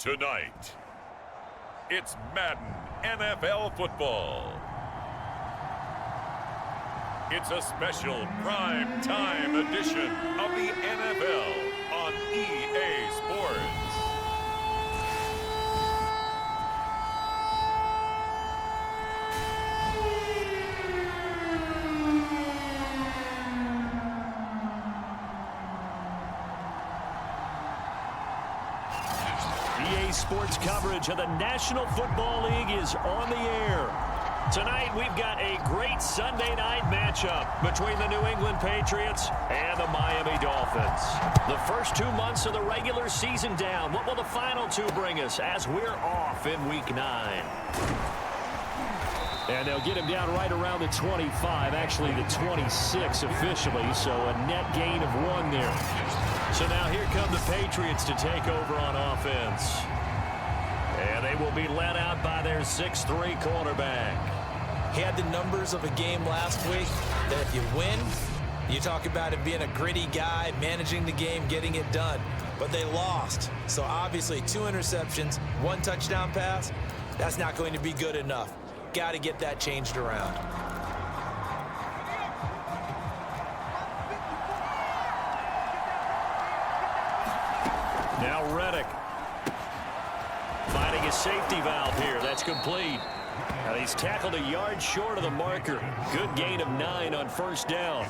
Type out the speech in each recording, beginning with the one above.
Tonight, it's Madden NFL football. It's a special prime time edition of the NFL on EA Sports. EA Sports coverage of the National Football League is on the air. Tonight, we've got a great Sunday night matchup between the New England Patriots and the Miami Dolphins. The first 2 months of the regular season down. What will the final two bring us as we're off in Week 9? And they'll get him down right around the 25, actually the 26 officially, so a net gain of 1 there. So now here come the Patriots to take over on offense. And they will be led out by their 6'3" quarterback. He had the numbers of a game last week that if you win, you talk about him being a gritty guy, managing the game, getting it done. But they lost. So obviously 2 interceptions, 1 touchdown pass, that's not going to be good enough. Got to get that changed around. Now Reddick finding a safety valve here. That's complete. Now he's tackled a yard short of the marker. Good gain of 9 on first down.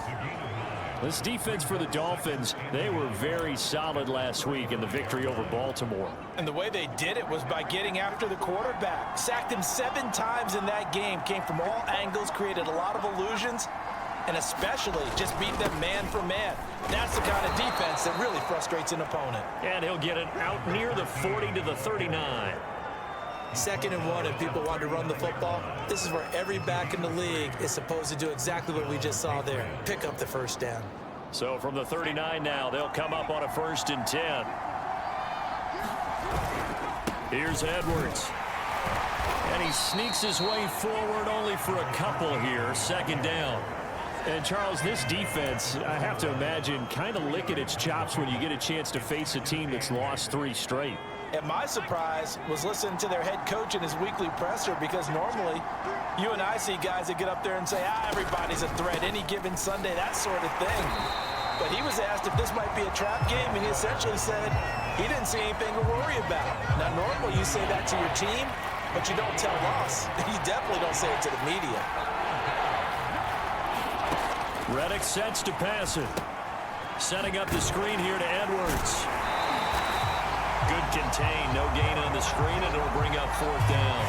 This defense for the Dolphins, they were very solid last week in the victory over Baltimore. And the way they did it was by getting after the quarterback. Sacked him 7 times in that game. Came from all angles, created a lot of illusions, and especially just beat them man for man. That's the kind of defense that really frustrates an opponent. And he'll get it out near the 40 to the 39. 2nd and 1, and people want to run the football. This is where every back in the league is supposed to do exactly what we just saw there. Pick up the first down. So from the 39 now, they'll come up on a 1st and 10. Here's Edwards. And he sneaks his way forward only for a couple here. 2nd down. And, Charles, this defense, I have to imagine, kind of licking its chops when you get a chance to face a team that's lost 3 straight. And my surprise was listening to their head coach in his weekly presser, because normally you and I see guys that get up there and say, everybody's a threat any given Sunday, that sort of thing. But he was asked if this might be a trap game, and he essentially said he didn't see anything to worry about. Now, normally you say that to your team, but you don't tell us. You definitely don't say it to the media. Reddick sets to pass it. Setting up the screen here to Edwards. Good contain, no gain on the screen, and it'll bring up 4th down.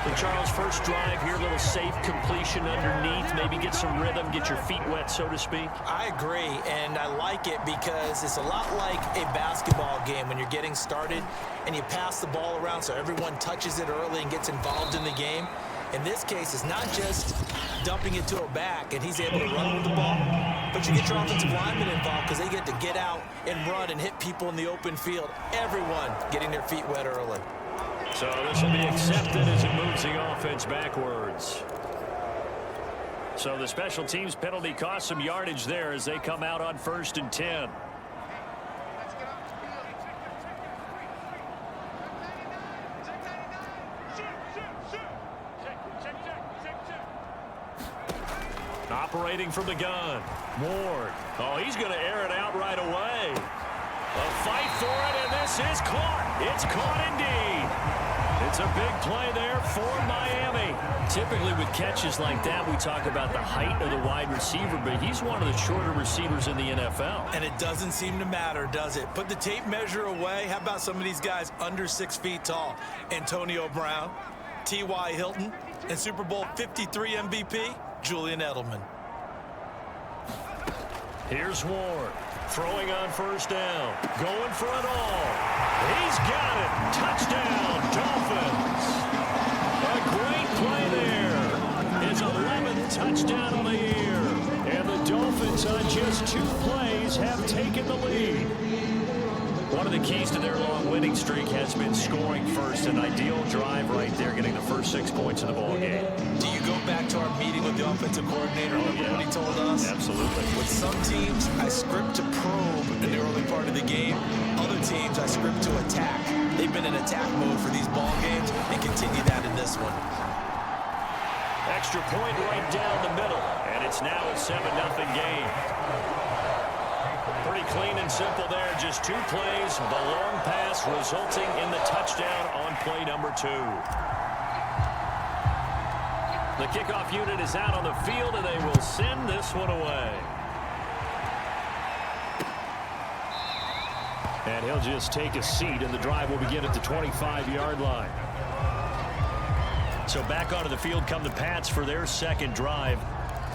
And Charles, first drive here, a little safe completion underneath, maybe get some rhythm, get your feet wet, so to speak. I agree, and I like it because it's a lot like a basketball game when you're getting started and you pass the ball around so everyone touches it early and gets involved in the game. In this case, it's not just dumping it to a back and he's able to run with the ball, but you get your offensive linemen involved because they get to get out and run and hit people in the open field. Everyone getting their feet wet early. So this will be accepted as it moves the offense backwards. So the special teams penalty cost some yardage there as they come out on 1st and 10. Operating from the gun. Ward. Oh, he's going to air it out right away. A fight for it, and this is caught. It's caught indeed. It's a big play there for Miami. Typically with catches like that, we talk about the height of the wide receiver, but he's one of the shorter receivers in the NFL. And it doesn't seem to matter, does it? Put the tape measure away. How about some of these guys under 6 feet tall? Antonio Brown, T.Y. Hilton, and Super Bowl 53 MVP, Julian Edelman. Here's Ward, throwing on 1st down, going for it all. He's got it. Touchdown, Dolphins. A great play there. His 11th touchdown of the year. And the Dolphins on just 2 plays have taken the lead. One of the keys to their long winning streak has been scoring first. An ideal drive right there, getting the first 6 points of the ball game. Do you go back to our meeting with the offensive coordinator? Remember what he told us? Absolutely. With some teams, I script to probe in the early part of the game. Other teams, I script to attack. They've been in attack mode for these ball games and continue that in this one. Extra point right down the middle, and it's now a 7-0 game. Pretty clean and simple there, just 2 plays. The long pass resulting in the touchdown on play number 2. The kickoff unit is out on the field, and they will send this one away. And he'll just take a seat, and the drive will begin at the 25-yard line. So back onto the field come the Pats for their second drive,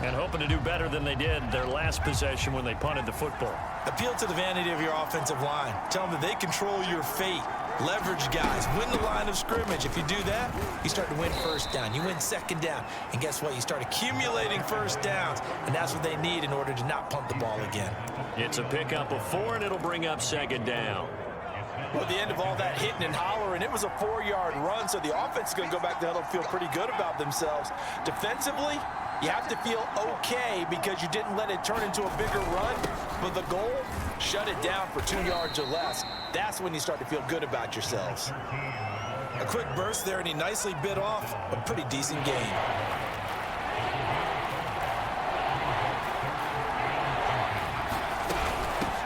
and hoping to do better than they did their last possession when they punted the football. Appeal to the vanity of your offensive line. Tell them that they control your fate. Leverage guys. Win the line of scrimmage. If you do that, you start to win first down. You win second down. And guess what? You start accumulating first downs. And that's what they need in order to not punt the ball again. It's a pickup of 4, and it'll bring up second down. Well, at the end of all that hitting and hollering, it was a 4-yard run, so the offense is going to go back to huddle and feel pretty good about themselves. Defensively, you have to feel okay because you didn't let it turn into a bigger run, but the goal, shut it down for 2 yards or less. That's when you start to feel good about yourselves. A quick burst there, and he nicely bit off a pretty decent gain.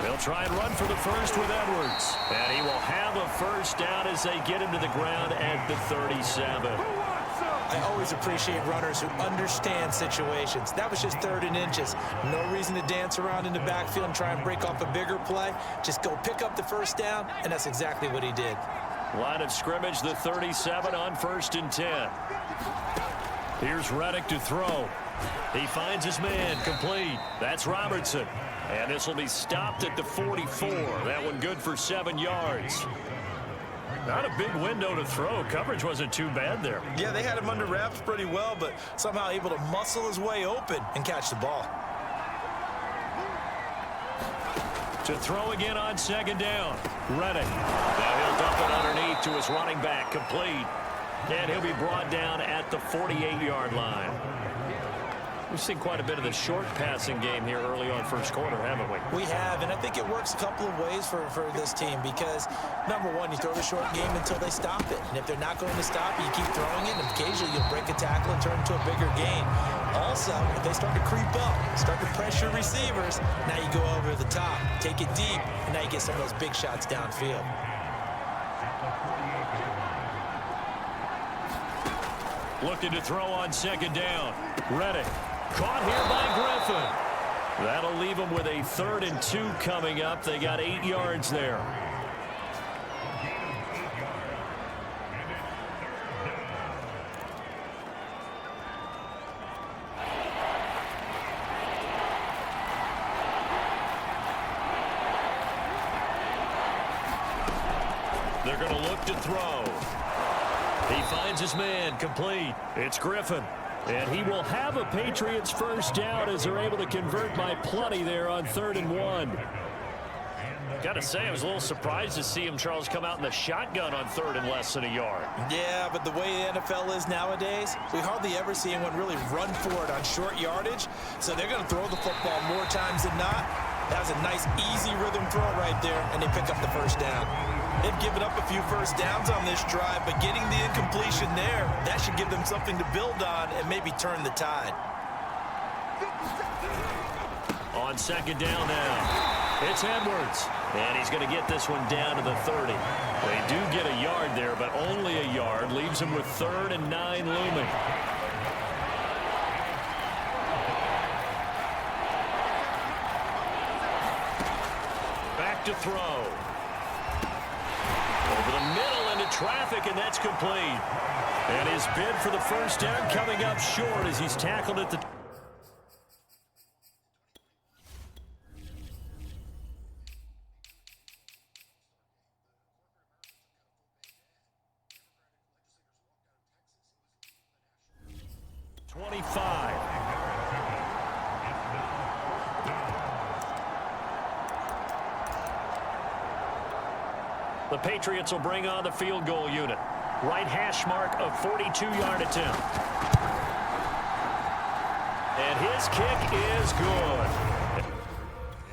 They'll try and run for the first with Edwards. And he will have a first down as they get him to the ground at the 37. I always appreciate runners who understand situations. That was just 3rd and inches. No reason to dance around in the backfield and try and break off a bigger play. Just go pick up the first down, and that's exactly what he did. Line of scrimmage, the 37 on 1st and 10. Here's Reddick to throw. He finds his man, complete. That's Robertson. And this will be stopped at the 44. That one good for 7 yards. Not a big window to throw. Coverage wasn't too bad there. Yeah, they had him under wraps pretty well, but somehow able to muscle his way open and catch the ball. To throw again on 2nd down. Reddick. Now he'll dump it underneath to his running back, complete. And he'll be brought down at the 48-yard line. We've seen quite a bit of the short passing game here early on first quarter, haven't we? We have, and I think it works a couple of ways for this team because, number one, you throw the short game until they stop it. And if they're not going to stop it, you keep throwing it, and occasionally you'll break a tackle and turn it into a bigger gain. Also, if they start to creep up, start to pressure receivers, now you go over the top, take it deep, and now you get some of those big shots downfield. Looking to throw on 2nd down. Reddick. Caught here by Griffin. That'll leave them with a 3rd and 2 coming up. They got 8 yards there. They're going to look to throw. He finds his man, complete. It's Griffin. And he will have a Patriots first down as they're able to convert by plenty there on 3rd and 1. Got to say, I was a little surprised to see him, Charles, come out in the shotgun on 3rd and less than a yard. Yeah, but the way the NFL is nowadays, we hardly ever see anyone really run for it on short yardage. So they're going to throw the football more times than not. That was a nice, easy rhythm throw right there, and they pick up the first down. They've given up a few first downs on this drive, but getting the incompletion there, that should give them something to build on and maybe turn the tide. On 2nd down now, it's Edwards. And he's going to get this one down to the 30. They do get a yard there, but only a yard. Leaves him with 3rd and 9 looming. Back to throw. Over the middle into traffic, and that's complete. And his bid for the first down coming up short as he's tackled at the... The Patriots will bring on the field goal unit. Right hash mark of 42-yard attempt. And his kick is good.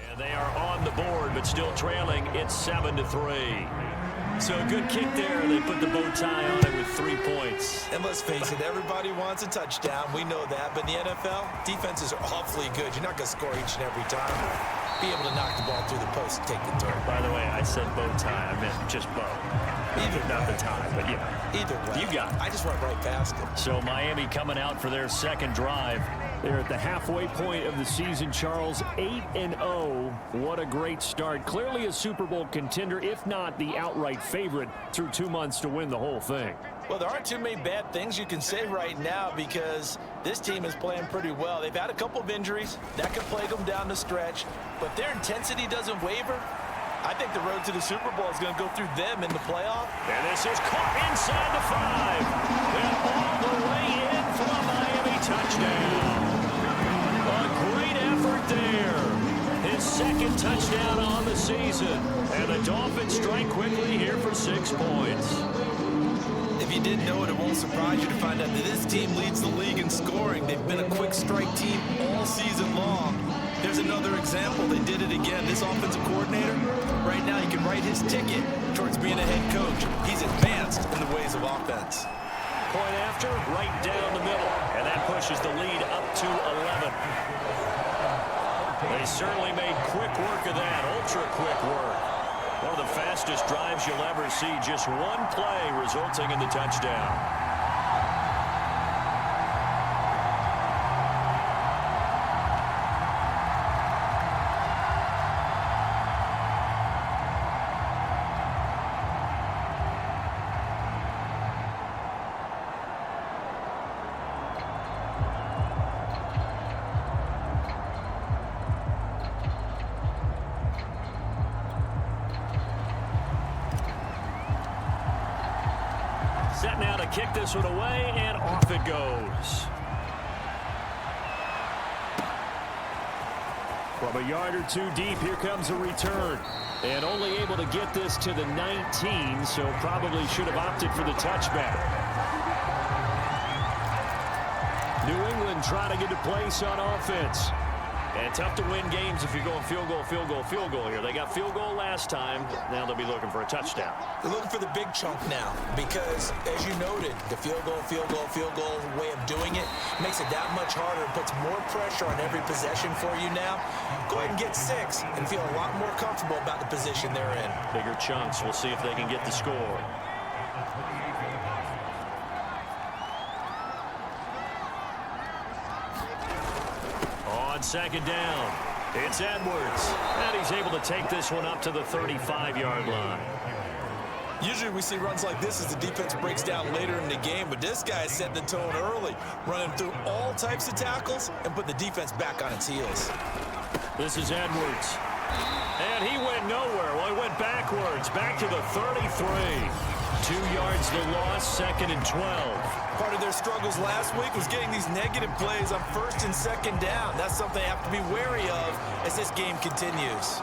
And they are on the board, but still trailing. It's 7-3. So a good kick there. They put the bow tie on it with 3 points. And let's face it, everybody wants a touchdown. We know that. But in the NFL, defenses are awfully good. You're not going to score each and every time. Be able to knock the ball through the post and take the turn. By the way, I said bow tie. I meant just bow. Either not the tie, but yeah. Either way. You got it. I just went right past it. So Miami coming out for their second drive. They're at the halfway point of the season, Charles. 8-0. What a great start. Clearly a Super Bowl contender, if not the outright favorite, through 2 months to win the whole thing. Well, there aren't too many bad things you can say right now because this team is playing pretty well. They've had a couple of injuries. That could plague them down the stretch. But their intensity doesn't waver. I think the road to the Super Bowl is going to go through them in the playoff. And this is caught inside the 5. And all the way in for a Miami touchdown. A great effort there. His second touchdown on the season. And the Dolphins strike quickly here for 6 points. If you didn't know it, it won't surprise you to find out that this team leads the league in scoring. They've been a quick strike team all season long. There's another example. They did it again. This offensive coordinator, right now, he can write his ticket towards being a head coach. He's advanced in the ways of offense. Point after, right down the middle. And that pushes the lead up to 11. They certainly made quick work of that, ultra quick work. One of the fastest drives you'll ever see. Just one play resulting in the touchdown. Set now to kick this one away, and off it goes. From a yard or two deep, here comes a return. And only able to get this to the 19, so probably should have opted for the touchback. New England trying to get a place on offense. And tough to win games if you're going field goal, field goal, field goal here. They got field goal last time. Now they'll be looking for a touchdown. They're looking for the big chunk now because, as you noted, the field goal way of doing it makes it that much harder. It puts more pressure on every possession for you now. Go ahead and get 6 and feel a lot more comfortable about the position they're in. Bigger chunks. We'll see if they can get the score. Second down. It's Edwards. And he's able to take this one up to the 35-yard line. Usually we see runs like this as the defense breaks down later in the game, but this guy set the tone early, running through all types of tackles and put the defense back on its heels. This is Edwards. And he went nowhere. Well, he went backwards, back to the 33. 2 yards the loss, 2nd and 12. Part of their struggles last week was getting these negative plays on 1st and 2nd down. That's something they have to be wary of as this game continues.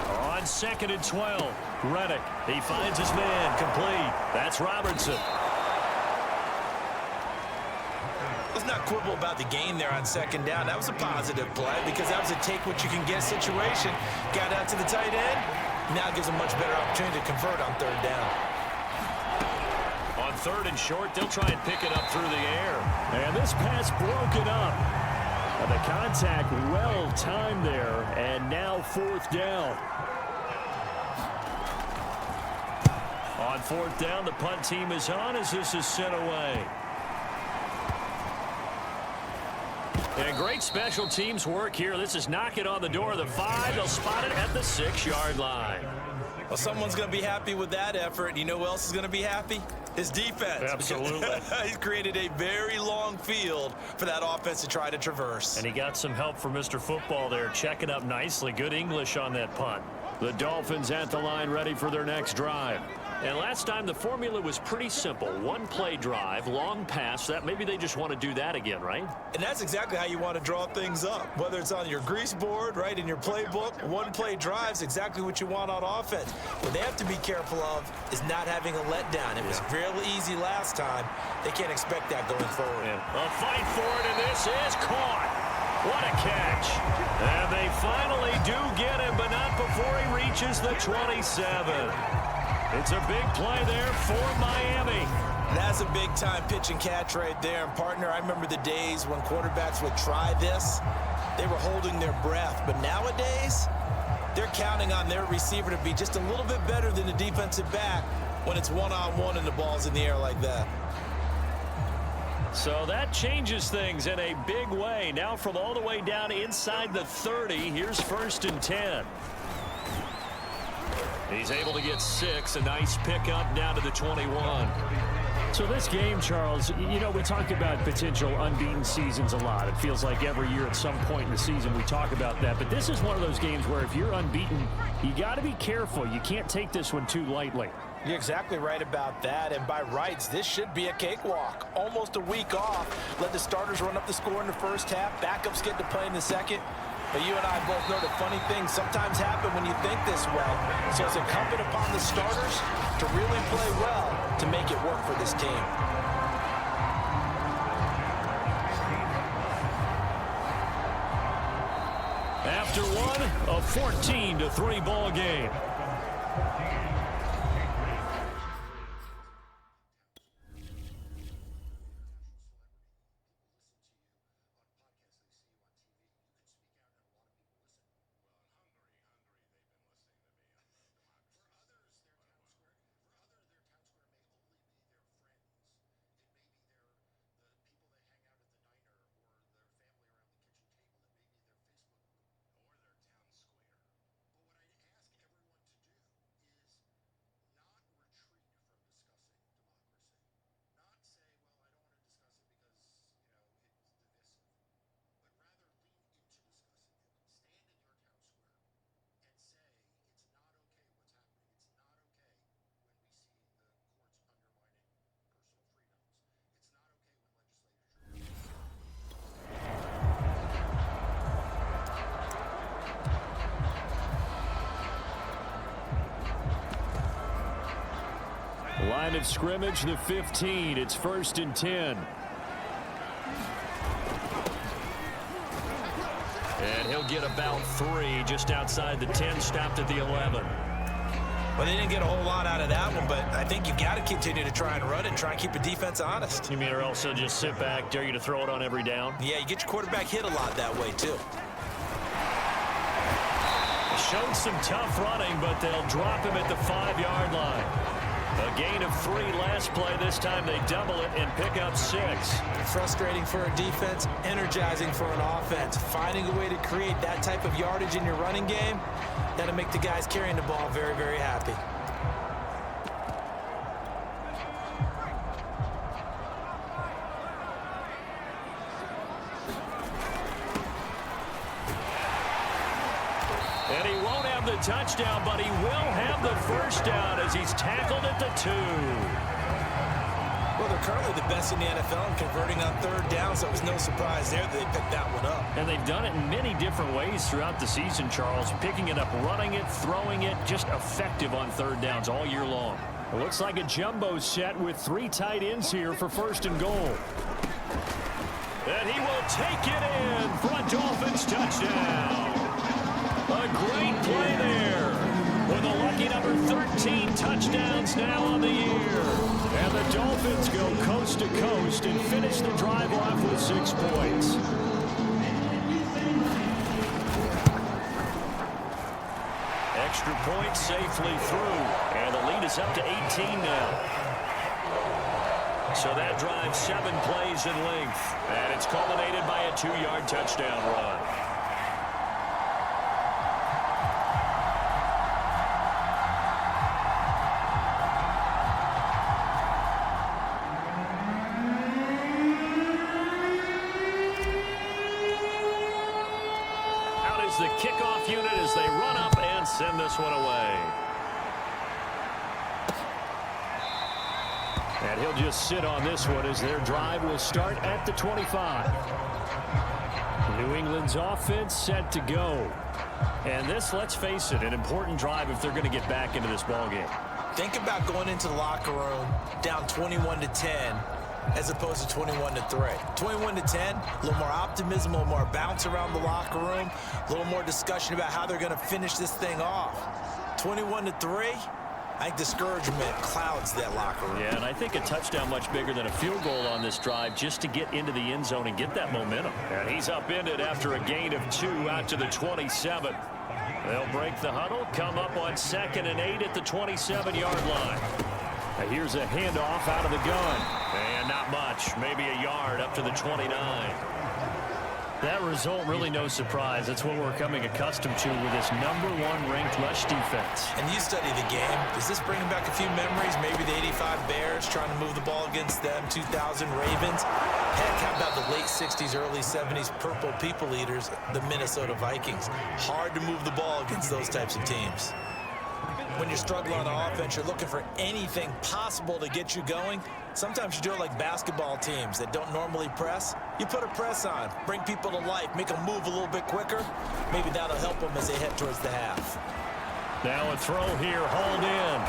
On 2nd and 12, Reddick. He finds his man, complete. That's Robertson. Let's not quibble about the gain there on 2nd down. That was a positive play because that was a take-what-you-can-get situation. Got out to the tight end. Now gives a much better opportunity to convert on 3rd down. On 3rd and short, they'll try and pick it up through the air. And this pass broken up. And the contact well-timed there. And now 4th down. On 4th down, the punt team is on as this is sent away. And great special teams work here. This is knocking on the door of the 5. They'll spot it at the 6-yard line. Well, someone's going to be happy with that effort. You know who else is going to be happy? His defense. Absolutely. He's created a very long field for that offense to try to traverse. And he got some help from Mr. Football there, checking up nicely. Good English on that punt. The Dolphins at the line ready for their next drive. And last time the formula was pretty simple. One play drive, long pass. That maybe they just want to do that again, right? And that's exactly how you want to draw things up. Whether it's on your grease board, right, in your playbook, one play drive's exactly what you want on offense. What they have to be careful of is not having a letdown. It was real easy last time. They can't expect that going forward. A fight for it, and this is caught. What a catch. And they finally do get him, but not before he reaches the 27. It's a big play there for Miami. That's a big-time pitch and catch right there. And, partner, I remember the days when quarterbacks would try this. They were holding their breath. But nowadays, they're counting on their receiver to be just a little bit better than the defensive back when it's one-on-one and the ball's in the air like that. So that changes things in a big way. Now from all the way down inside the 30, here's 1st and 10. He's able to get 6, a nice pickup down to the 21. So this game, Charles, you know, we talk about potential unbeaten seasons a lot. It feels like every year at some point in the season we talk about that. But this is one of those games where if you're unbeaten, you got to be careful. You can't take this one too lightly. You're exactly right about that, and by rights, this should be a cakewalk. Almost a week off. Let the starters run up the score in the first half. Backups get to play in the second. But you and I both know the funny things sometimes happen when you think this well. So it's incumbent upon the starters to really play well to make it work for this team. After one, a 14-3 ball game. Line of scrimmage, the 15. It's 1st and 10. And he'll get about 3 just outside the 10, stopped at the 11. Well, they didn't get a whole lot out of that one, but I think you got to continue to try and run and try and keep the defense honest. You mean or else they'll just sit back, dare you to throw it on every down? Yeah, you get your quarterback hit a lot that way, too. Showed some tough running, but they'll drop him at the 5-yard line. A gain of 3 last play. This time they double it and pick up 6. Frustrating for a defense, energizing for an offense. Finding a way to create that type of yardage in your running game, that'll make the guys carrying the ball very, very happy. And he won't have the touchdown, but he will have the first down as he's tackled at the 2. Well, they're currently the best in the NFL in converting on 3rd down, so it was no surprise there that they picked that one up. And they've done it in many different ways throughout the season, Charles. Picking it up, running it, throwing it, just effective on 3rd downs all year long. It looks like a jumbo set with 3 tight ends here for 1st and goal. And he will take it in for a Dolphins touchdown. A great play there with a lucky number 13 touchdowns now on the year. And the Dolphins go coast to coast and finish the drive off with 6 points. Extra point safely through. And the lead is up to 18 now. So that drive 7 plays in length. And it's culminated by a 2-yard touchdown run. The kickoff unit as they run up and send this one away. And he'll just sit on this one as their drive will start at the 25. New England's offense set to go. And this, let's face it, an important drive if they're going to get back into this ballgame. Think about going into the locker room down 21-10 as opposed to 21-3. 21-10, a little more optimism, a little more bounce around the locker room, a little more discussion about how they're going to finish this thing off. 21-3, I think discouragement clouds that locker room. Yeah, and I think a touchdown much bigger than a field goal on this drive just to get into the end zone and get that momentum. And he's upended after a gain of 2 out to the 27. They'll break the huddle, come up on 2nd and 8 at the 27-yard line. Now here's a handoff out of the gun. And not much, maybe a yard up to the 29. That result, really no surprise. That's what we're coming accustomed to with this #1 ranked rush defense. And you study the game. Does this bring back a few memories? Maybe the 85 Bears trying to move the ball against them, 2000 Ravens. Heck, how about the late 60s, early 70s purple people eaters, the Minnesota Vikings? Hard to move the ball against those types of teams. When you're struggling on offense, you're looking for anything possible to get you going. Sometimes you do it like basketball teams that don't normally press. You put a press on, bring people to life, make them move a little bit quicker. Maybe that'll help them as they head towards the half. Now a throw here, hauled in.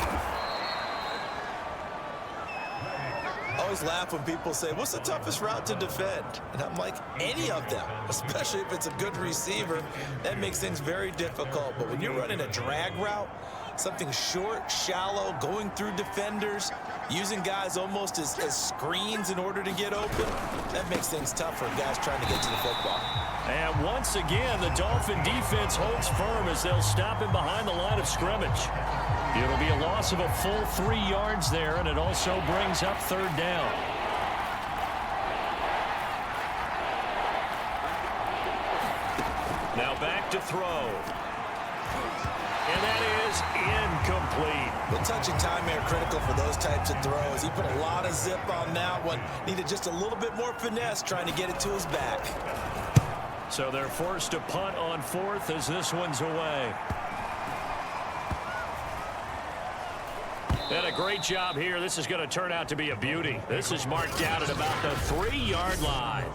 I always laugh when people say, what's the toughest route to defend? And I'm like, any of them, especially if it's a good receiver. That makes things very difficult. But when you're running a drag route, something short, shallow, going through defenders, using guys almost as screens in order to get open, that makes things tough for guys trying to get to the football. And once again, the Dolphin defense holds firm as they'll stop him behind the line of scrimmage. It'll be a loss of a full 3 yards there, and it also brings up 3rd down. Now back to throw. And that is incomplete. The touch and time are critical for those types of throws. He put a lot of zip on that one. Needed just a little bit more finesse trying to get it to his back. So they're forced to punt on 4th as this one's away. And a great job here. This is going to turn out to be a beauty. This is marked out at about the 3-yard line.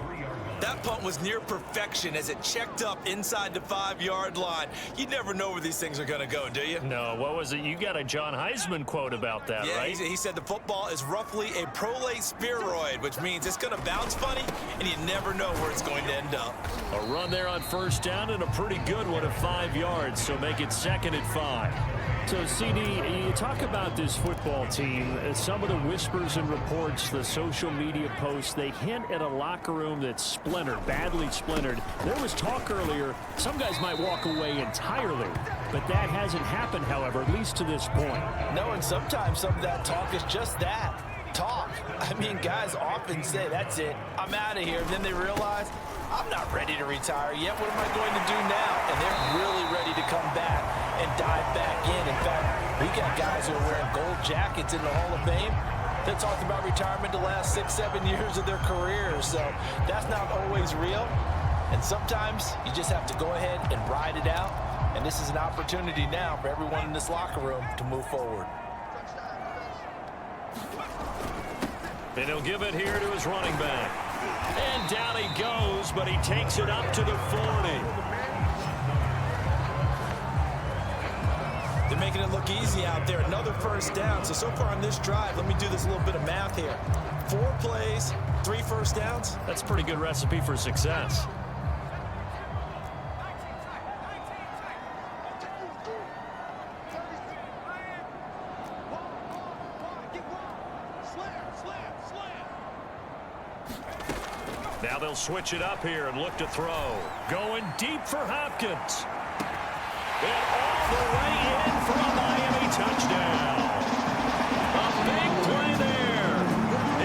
That punt was near perfection as it checked up inside the 5-yard line. You never know where these things are going to go, do you? No, what was it? You got a John Heisman quote about that, right? Yeah, he said the football is roughly a prolate spheroid, which means it's going to bounce funny, and you never know where it's going to end up. A run there on 1st down and a pretty good one of 5 yards, so make it 2nd and 5. So, CD, you talk about this football team, some of the whispers and reports, the social media posts, they hint at a locker room that's splintered, badly splintered. There was talk earlier, some guys might walk away entirely, but that hasn't happened, however, at least to this point. No, and sometimes some of that talk is just that, talk. I mean, guys often say, that's it, I'm out of here, and then they realize, I'm not ready to retire yet. What am I going to do now? And they're really ready to come back and dive back in. In fact, we got guys who are wearing gold jackets in the Hall of Fame that talked about retirement the last 6-7 years of their careers. So that's not always real. And sometimes you just have to go ahead and ride it out. And this is an opportunity now for everyone in this locker room to move forward. And he'll give it here to his running back. And down he goes, but he takes it up to the 40. They're making it look easy out there. Another 1st down. So far on this drive, let me do this little bit of math here. 4 plays, 3 1st downs. That's a pretty good recipe for success. Now they'll switch it up here and look to throw. Going deep for Hopkins. And all the way in for a Miami touchdown. A big play there.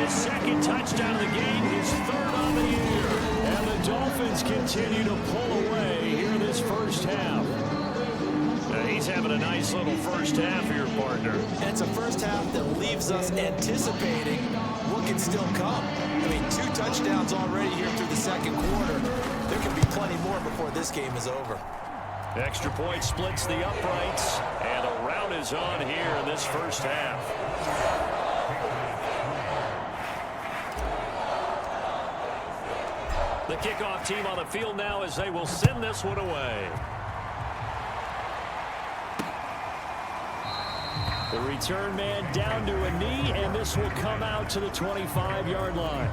His 2nd touchdown of the game, his 3rd on the year. And the Dolphins continue to pull away here this 1st half. Now he's having a nice little 1st half here, partner. And it's a 1st half that leaves us anticipating what can still come. I mean, 2 touchdowns already here through the 2nd quarter. There can be plenty more before this game is over. Extra point splits the uprights, and a rout is on here in this 1st half. The kickoff team on the field now as they will send this one away. The return man down to a knee, and this will come out to the 25-yard line.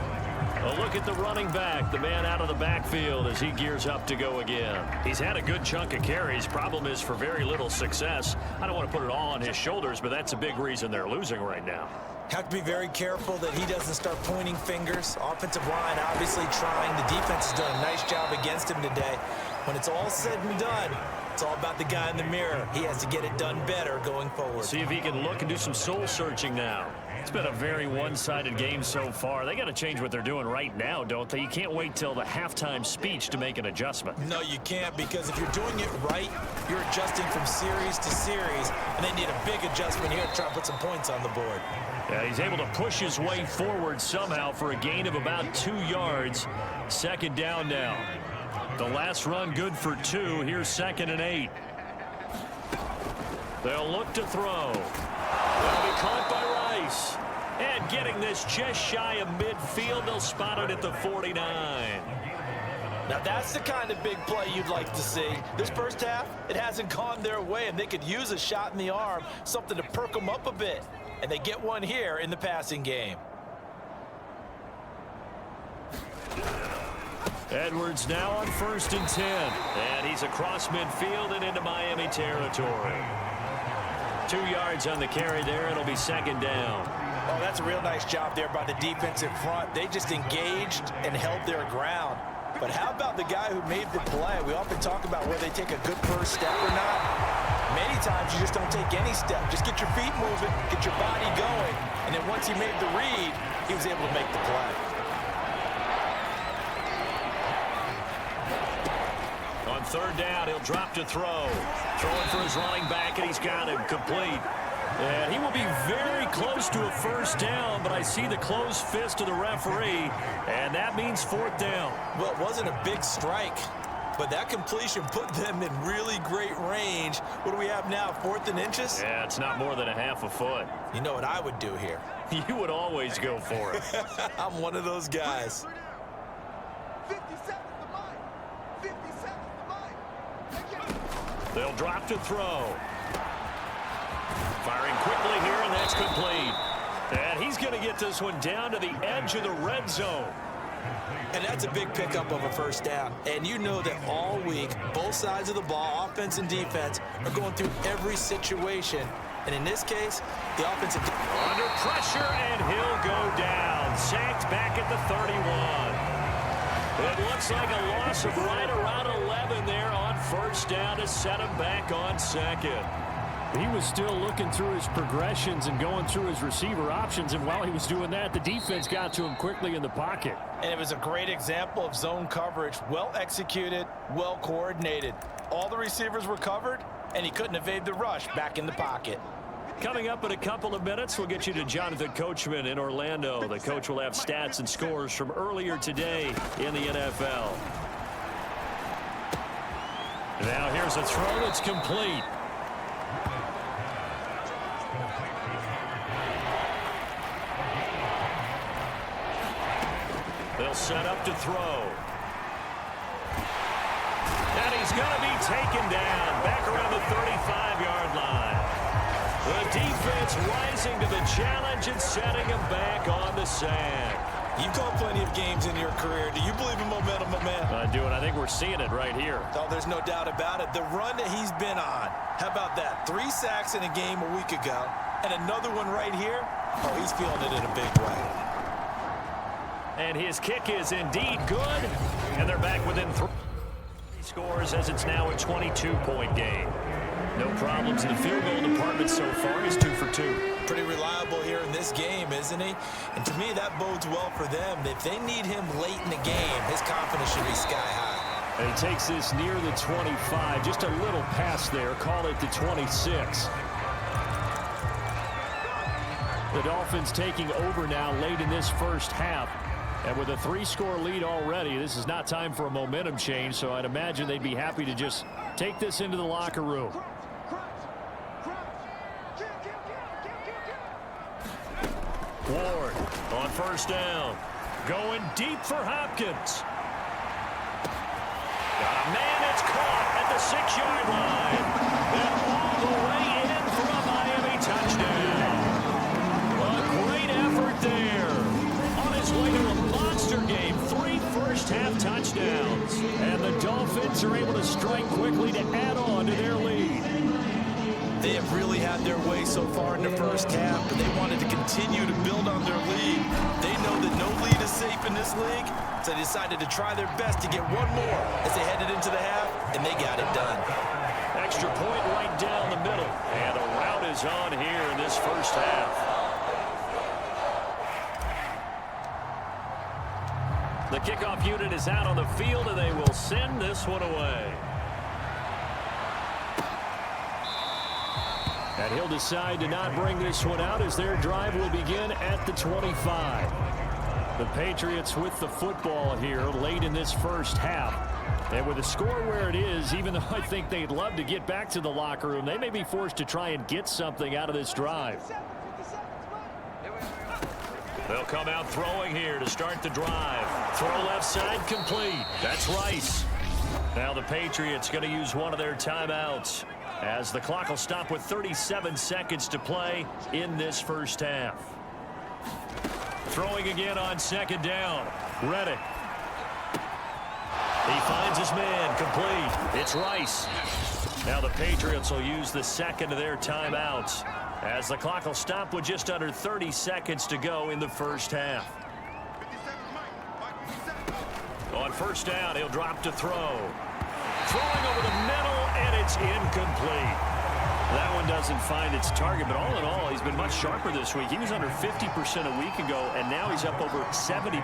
A look at the running back, the man out of the backfield as he gears up to go again. He's had a good chunk of carries. Problem is for very little success. I don't want to put it all on his shoulders, but that's a big reason they're losing right now. Have to be very careful that he doesn't start pointing fingers. Offensive line obviously trying. The defense has done a nice job against him today. When it's all said and done, it's all about the guy in the mirror. He has to get it done better going forward. See if he can look and do some soul searching now. It's been a very one-sided game so far. They got to change what they're doing right now, don't they? You can't wait till the halftime speech to make an adjustment. No, you can't, because if you're doing it right, you're adjusting from series to series, and they need a big adjustment here to try to put some points on the board. Yeah, he's able to push his way forward somehow for a gain of about 2 yards. Second down now. The last run good for 2. Here's 2nd and 8. They'll look to throw. They'll be caught by Rice. And getting this just shy of midfield, they'll spot it at the 49. Now that's the kind of big play you'd like to see. This first half, it hasn't gone their way, and they could use a shot in the arm, something to perk them up a bit. And they get one here in the passing game. Edwards now on 1st and 10. And he's across midfield and into Miami territory. 2 yards on the carry there. It'll be 2nd down. Oh, that's a real nice job there by the defense in front. They just engaged and held their ground. But how about the guy who made the play? We often talk about whether they take a good first step or not. Many times you just don't take any step. Just get your feet moving, get your body going. And then once he made the read, he was able to make the play. On 3rd down, he'll drop to throw. Throwing for his running back, and he's got him complete. And he will be very close to a 1st down, but I see the closed fist of the referee, and that means 4th down. Well, it wasn't a big strike, but that completion put them in really great range. What do we have now, 4th and inches? Yeah, it's not more than a half a foot. You know what I would do here? You would always go for it. I'm one of those guys. 50 seconds to mine. 50 seconds to mine. They'll drop to throw. Firing quickly here, and that's complete. And he's going to get this one down to the edge of the red zone. And that's a big pickup of a 1st down. And you know that all week, both sides of the ball, offense and defense, are going through every situation. And in this case, the offensive... Under pressure, and he'll go down. Sacked back at the 31. It looks like a loss of right around 11 there on 1st down to set him back on 2nd. He was still looking through his progressions and going through his receiver options, and while he was doing that, the defense got to him quickly in the pocket. And it was a great example of zone coverage. Well executed, well coordinated. All the receivers were covered, and he couldn't evade the rush back in the pocket. Coming up in a couple of minutes, we'll get you to Jonathan Coachman in Orlando. The coach will have stats and scores from earlier today in the NFL. Now here's a throw that's complete. They'll set up to throw. And he's going to be taken down back around the 35-yard line. The defense rising to the challenge and setting him back on the sack. You've called plenty of games in your career. Do you believe in momentum, my man? I do, and I think we're seeing it right here. Oh, there's no doubt about it. The run that he's been on. How about that? 3 sacks in a game a week ago, and another one right here. Oh, he's feeling it in a big way. And his kick is indeed good. And they're back within 3 scores as it's now a 22-point game. No problems in the field goal department so far. He's 2 for 2. Pretty reliable here in this game, isn't he? And to me, that bodes well for them. If they need him late in the game, his confidence should be sky high. And he takes this near the 25. Just a little pass there. Call it the 26. The Dolphins taking over now late in this first half. And with a 3-score lead already, this is not time for a momentum change, so I'd imagine they'd be happy to just take this into the locker room. Ward on 1st down. Going deep for Hopkins. Got a man that's caught at the 6-yard line. And all the way in for a Miami touchdown. A great effort there. On his way to a monster game. 3 first-half touchdowns. And the Dolphins are able to strike quickly to add on to their lead. They have really had their way so far in the first half, but they wanted to continue to build on their lead. They know that no lead is safe in this league, so they decided to try their best to get one more as they headed into the half, and they got it done. Extra point right down the middle, and a rout is on here in this first half. The kickoff unit is out on the field, and they will send this one away. And he'll decide to not bring this one out as their drive will begin at the 25. The Patriots with the football here late in this first half. And with the score where it is, even though I think they'd love to get back to the locker room, they may be forced to try and get something out of this drive. They'll come out throwing here to start the drive. Throw left side complete. That's Rice. Now the Patriots going to use one of their timeouts, as the clock will stop with 37 seconds to play in this first half. Throwing again on second down. Reddick. He finds his man. Complete. It's Rice. Now the Patriots will use the second of their timeouts, as the clock will stop with just under 30 seconds to go in the first half. On first down, he'll drop to throw. Throwing over the middle, and it's incomplete. That one doesn't find its target, but all in all, he's been much sharper this week. He was under 50% a week ago, and now he's up over 70%.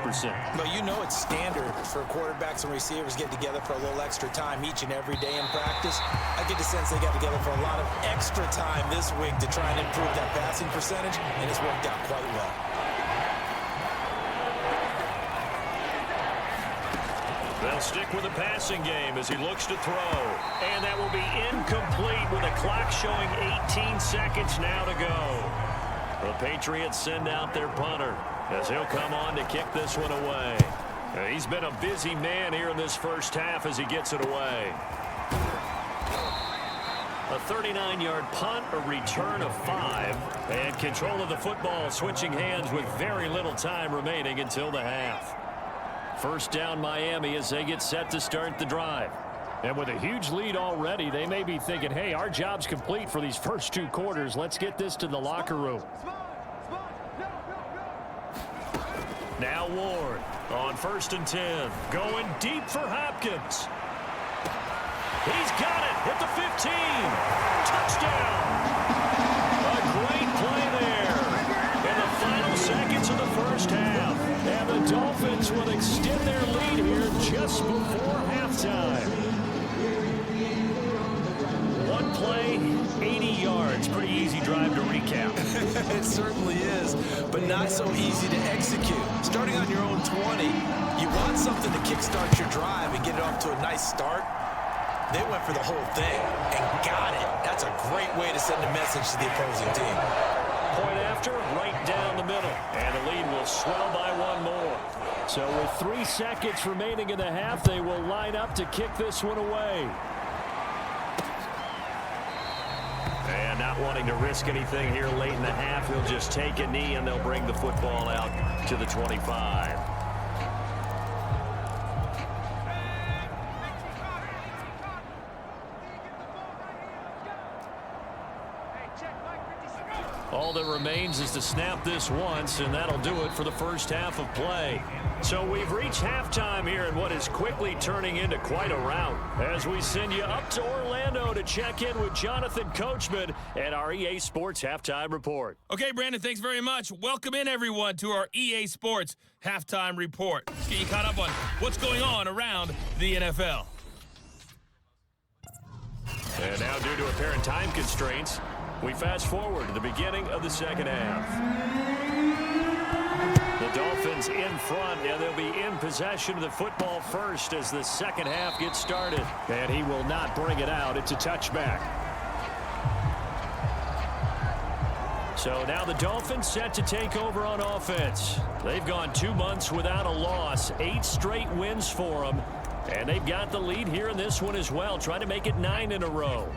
But you know it's standard for quarterbacks and receivers getting together for a little extra time each and every day in practice. I get the sense they got together for a lot of extra time this week to try and improve that passing percentage, and it's worked out quite well. They'll stick with the passing game as he looks to throw. And that will be incomplete with the clock showing 18 seconds now to go. The Patriots send out their punter as he'll come on to kick this one away. He's been a busy man here in this first half as he gets it away. A 39-yard punt, a return of 5, and control of the football switching hands with very little time remaining until the half. First down Miami as they get set to start the drive. And with a huge lead already, they may be thinking, hey, our job's complete for these first 2 quarters. Let's get this to the locker room. Now Ward on 1st and 10. Going deep for Hopkins. He's got it at the 15. Touchdown. A great play there in the final seconds of the first half. And the Dolphins will extend their lead here just before halftime. One play, 80 yards. Pretty easy drive to recap. It certainly is, but not so easy to execute. Starting on your own 20, you want something to kickstart your drive and get it off to a nice start. They went for the whole thing and got it. That's a great way to send a message to the opposing team. Point after, right down the middle. And the lead will swell by 1 more. So with 3 seconds remaining in the half, they will line up to kick this one away. And not wanting to risk anything here late in the half, he'll just take a knee and they'll bring the football out to the 25. All that remains is to snap this once, and that'll do it for the first half of play. So we've reached halftime here in what is quickly turning into quite a rout, as we send you up to Orlando to check in with Jonathan Coachman and our EA Sports Halftime Report. Okay, Brandon, thanks very much. Welcome in, everyone, to our EA Sports Halftime Report. Let's get you caught up on what's going on around the NFL. And now, due to apparent time constraints, we fast forward to the beginning of the second half. The Dolphins in front, and they'll be in possession of the football first as the second half gets started. And he will not bring it out. It's a touchback. So now the Dolphins set to take over on offense. They've gone 2 months without a loss, 8 straight wins for them. And they've got the lead here in this one as well, trying to make it 9 in a row.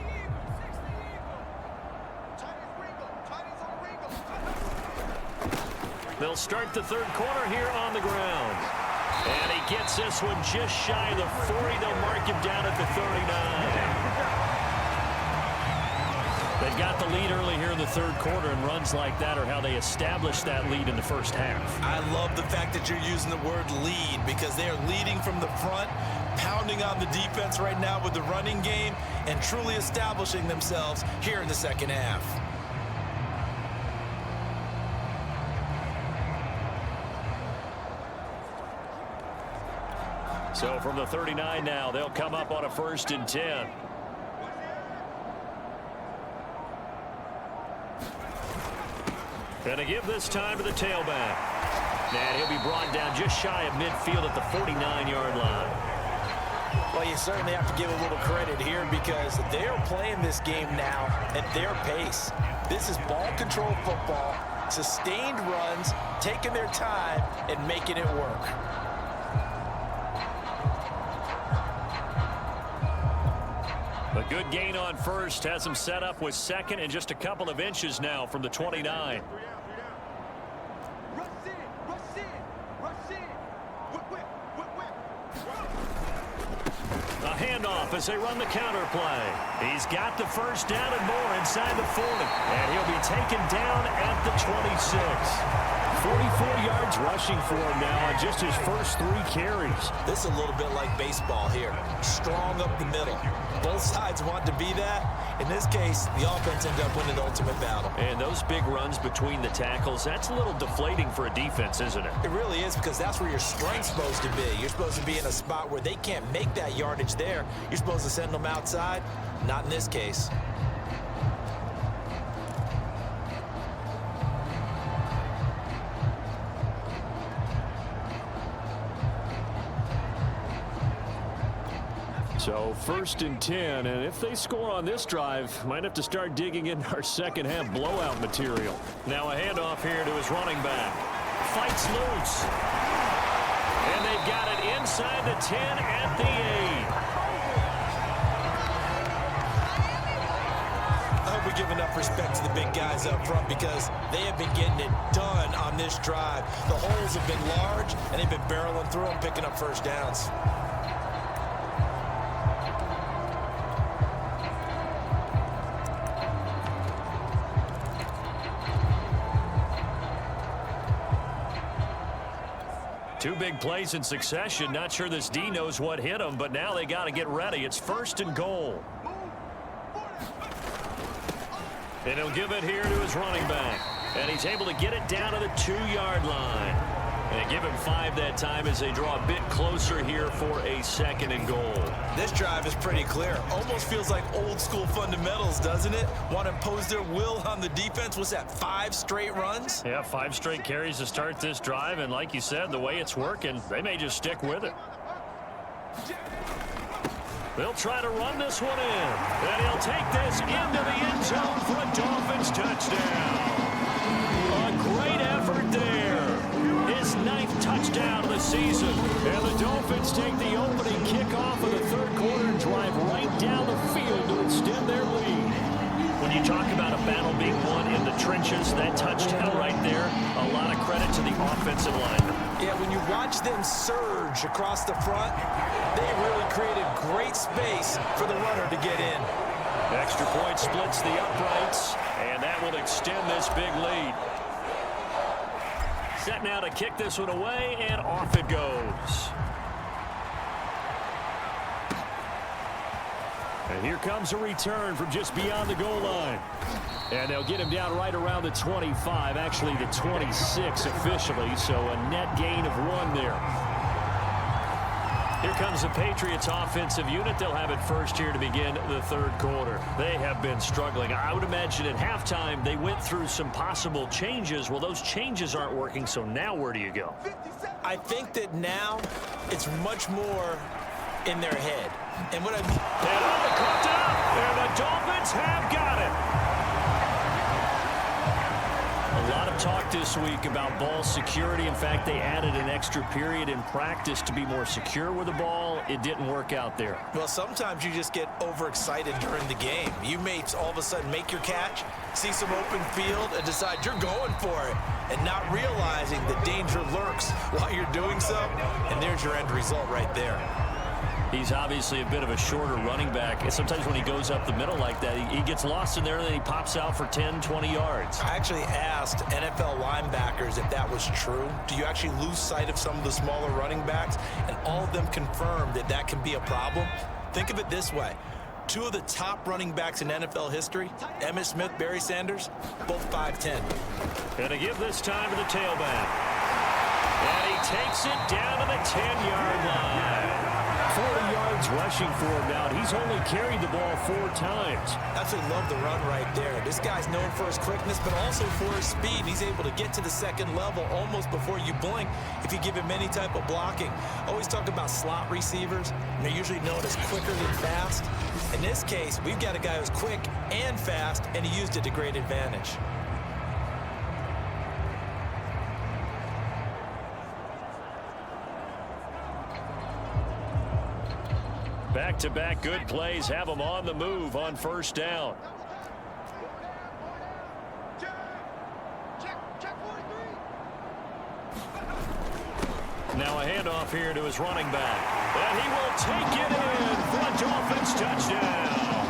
They'll start the third quarter here on the ground. And he gets this one just shy of the 40. They'll mark him down at the 39. They've got the lead early here in the third quarter, and runs like that are how they establish that lead in the first half. I love the fact that you're using the word lead because they are leading from the front, pounding on the defense right now with the running game, and truly establishing themselves here in the second half. So from the 39 now, they'll come up on a 1st and 10. Gonna give this time to the tailback. And he'll be brought down just shy of midfield at the 49-yard line. Well, you certainly have to give a little credit here because they're playing this game now at their pace. This is ball control football, sustained runs, taking their time and making it work. A good gain on first has him set up with second and just a couple of inches now from the 29. A handoff as they run the counter play. He's got the first down and more inside the 40. And he'll be taken down at the 26. 44 yards rushing for him now on just his first 3 carries. This is a little bit like baseball here. Strong up the middle. Both sides want to be that. In this case, the offense ended up winning the ultimate battle. And those big runs between the tackles, that's a little deflating for a defense, isn't it? It really is because that's where your strength's supposed to be. You're supposed to be in a spot where they can't make that yardage there. You're supposed to send them outside. Not in this case. So 1st and 10, and if they score on this drive, might have to start digging in our second half blowout material. Now a handoff here to his running back. Fights loose. And they've got it inside the 10 at the 8. I hope we give enough respect to the big guys up front because they have been getting it done on this drive. The holes have been large, and they've been barreling through them, picking up first downs. Two big plays in succession. Not sure this D knows what hit him, but now they got to get ready. It's 1st and goal. And he'll give it here to his running back. And he's able to get it down to the 2-yard line. And give him 5 that time as they draw a bit closer here for a 2nd and goal. This drive is pretty clear. Almost feels like old school fundamentals, doesn't it? Want to impose their will on the defense. Was that 5 straight runs? Yeah, 5 straight carries to start this drive. And like you said, the way it's working, they may just stick with it. They'll try to run this one in. And he'll take this into the end zone for a Dolphins touchdown. A great effort there. His 9th touchdown of the season. And the Dolphins take the opening kickoff of the third quarter and drive right down the field to extend their lead. When you talk about a battle being won in the trenches, that touchdown right there, a lot of credit to the offensive linemen. Yeah, when you watch them surge across the front, they really created great space for the runner to get in. Extra point splits the uprights, and that will extend this big lead. Set now to kick this one away, and off it goes. And here comes a return from just beyond the goal line. And they'll get him down right around the 25, actually the 26 officially, so a net gain of 1 there. Here comes the Patriots offensive unit. They'll have it first here to begin the third quarter. They have been struggling. I would imagine at halftime they went through some possible changes. Well, those changes aren't working, so now where do you go? I think that now it's much more in their head. And what I mean... And they cooked it up, and the Dolphins have got it. A lot of talk this week about ball security. In fact, they added an extra period in practice to be more secure with the ball. It didn't work out there. Well, sometimes you just get overexcited during the game. You may all of a sudden make your catch, see some open field, and decide you're going for it, and not realizing the danger lurks while you're doing so, and there's your end result right there. He's obviously a bit of a shorter running back. And sometimes when he goes up the middle like that, he gets lost in there, and then he pops out for 10, 20 yards. I actually asked NFL linebackers if that was true. Do you actually lose sight of some of the smaller running backs? And all of them confirmed that that can be a problem. Think of it this way. Two of the top running backs in NFL history, Emmitt Smith, Barry Sanders, both 5'10". Going to give this time to the tailback. And he takes it down to the 10-yard line. 40 yards rushing for him now. He's only carried the ball 4 times. Absolutely love the run right there. This guy's known for his quickness, but also for his speed. He's able to get to the second level almost before you blink if you give him any type of blocking. Always talk about slot receivers, and they're usually known as quicker than fast. In this case, we've got a guy who's quick and fast, and he used it to great advantage. Back-to-back good plays have them on the move on first down. Now a handoff here to his running back. And he will take it in for a Dolphins touchdown.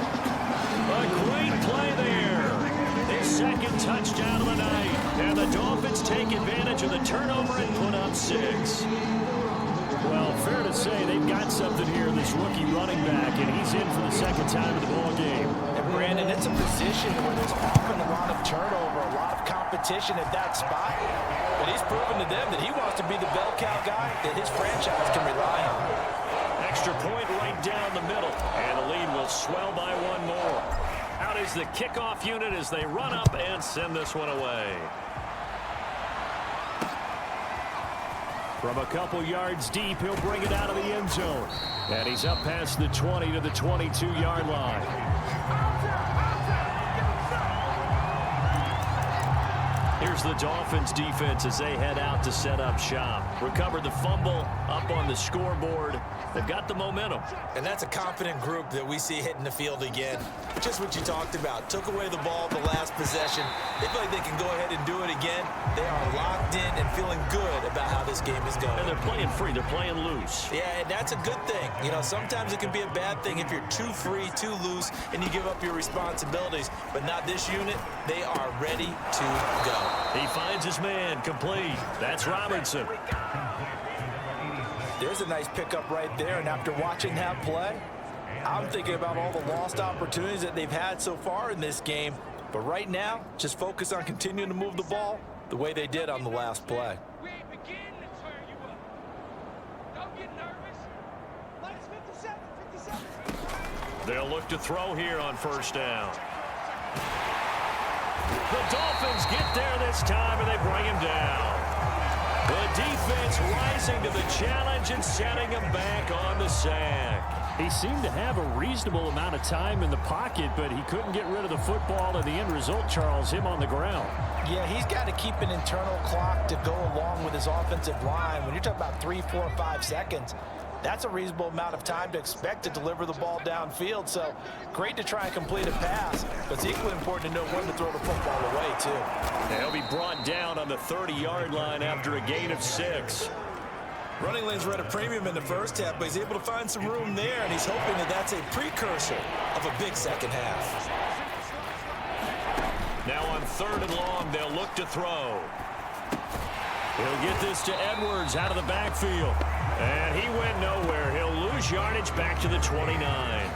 A great play there. His second touchdown of the night. And the Dolphins take advantage of the turnover and put up 6. Well, fair to say they've got something here in this rookie running back, and he's in for the second time in the ball game. And Brandon, it's a position where there's often a lot of turnover, a lot of competition at that spot. But he's proven to them that he wants to be the bell cow guy that his franchise can rely on. Extra point right down the middle, and the lead will swell by 1 more. Out is the kickoff unit as they run up and send this one away. From a couple yards deep, he'll bring it out of the end zone. And he's up past the 20 to the 22-yard line. Here's the Dolphins defense as they head out to set up shop. Recovered the fumble, up on the scoreboard. They've got the momentum. And that's a confident group that we see hitting the field again. Just what you talked about. Took away the ball the last possession. They feel like they can go ahead and do it again. They are locked in and feeling good about how this game is going. And they're playing free. They're playing loose. Yeah, and that's a good thing. You know, sometimes it can be a bad thing if you're too free, too loose, and you give up your responsibilities. But not this unit. They are ready to go. He finds his man, complete. That's Robinson. There's a nice pickup right there, and after watching that play, I'm thinking about all the lost opportunities that they've had so far in this game. But right now, just focus on continuing to move the ball the way they did on the last play. We ain't beginning to turn you up. Don't get nervous. Minus 57. They'll look to throw here on first down. The Dolphins get there this time, and they bring him down. The defense rising to the challenge and setting him back on the sack. He seemed to have a reasonable amount of time in the pocket, but he couldn't get rid of the football, and the end result, Charles, him on the ground. Yeah, he's got to keep an internal clock to go along with his offensive line. When you're talking about 3, 4, 5 seconds, that's a reasonable amount of time to expect to deliver the ball downfield. So great to try and complete a pass, but it's equally important to know when to throw the football away, too. He'll be brought down on the 30-yard line after a gain of 6. Running lanes were at a premium in the first half, but he's able to find some room there, and he's hoping that that's a precursor of a big second half. Now on 3rd and long, they'll look to throw. He'll get this to Edwards out of the backfield. And he went nowhere. He'll lose yardage back to the 29.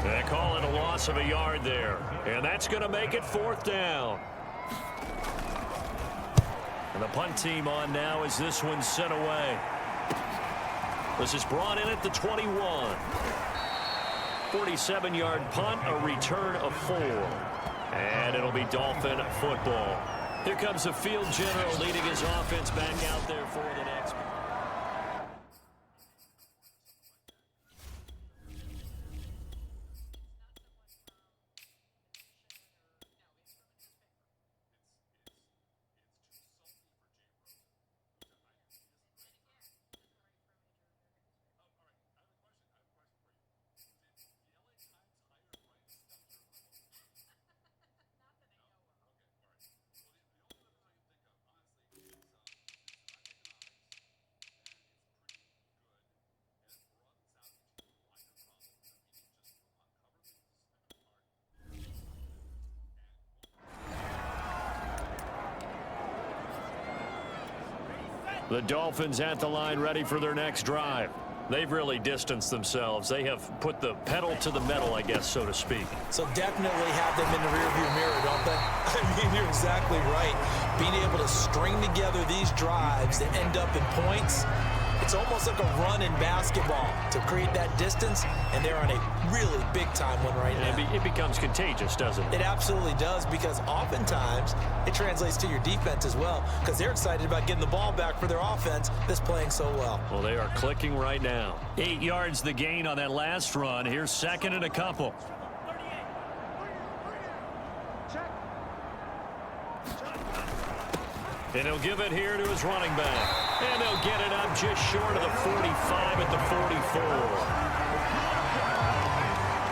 They call it a loss of a yard there. And that's going to make it 4th down. And the punt team on now as this one's sent away. This is brought in at the 21. 47-yard punt, a return of 4. And it'll be Dolphin football. Here comes the field general leading his offense back out there for the next. The Dolphins at the line, ready for their next drive. They've really distanced themselves. They have put the pedal to the metal, I guess, so to speak. So definitely have them in the rearview mirror, don't they? I mean, you're exactly right. Being able to string together these drives that end up in points, it's almost like a run in basketball to create that distance, and they're on a really big-time one right now. It becomes contagious, doesn't it? It absolutely does, because oftentimes it translates to your defense as well, because they're excited about getting the ball back for their offense that's playing so well. Well, they are clicking right now. 8 yards the gain on that last run. Here's second and a couple. And he'll give it here to his running back. And they'll get it up just short of the 45 at the 44.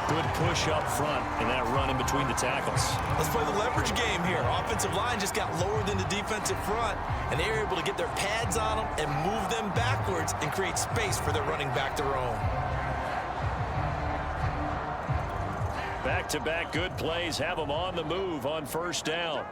Good push up front in that run in between the tackles. Let's play the leverage game here. Offensive line just got lower than the defensive front, and they were able to get their pads on them and move them backwards and create space for their running back to roam. Back-to-back good plays have them on the move on first down.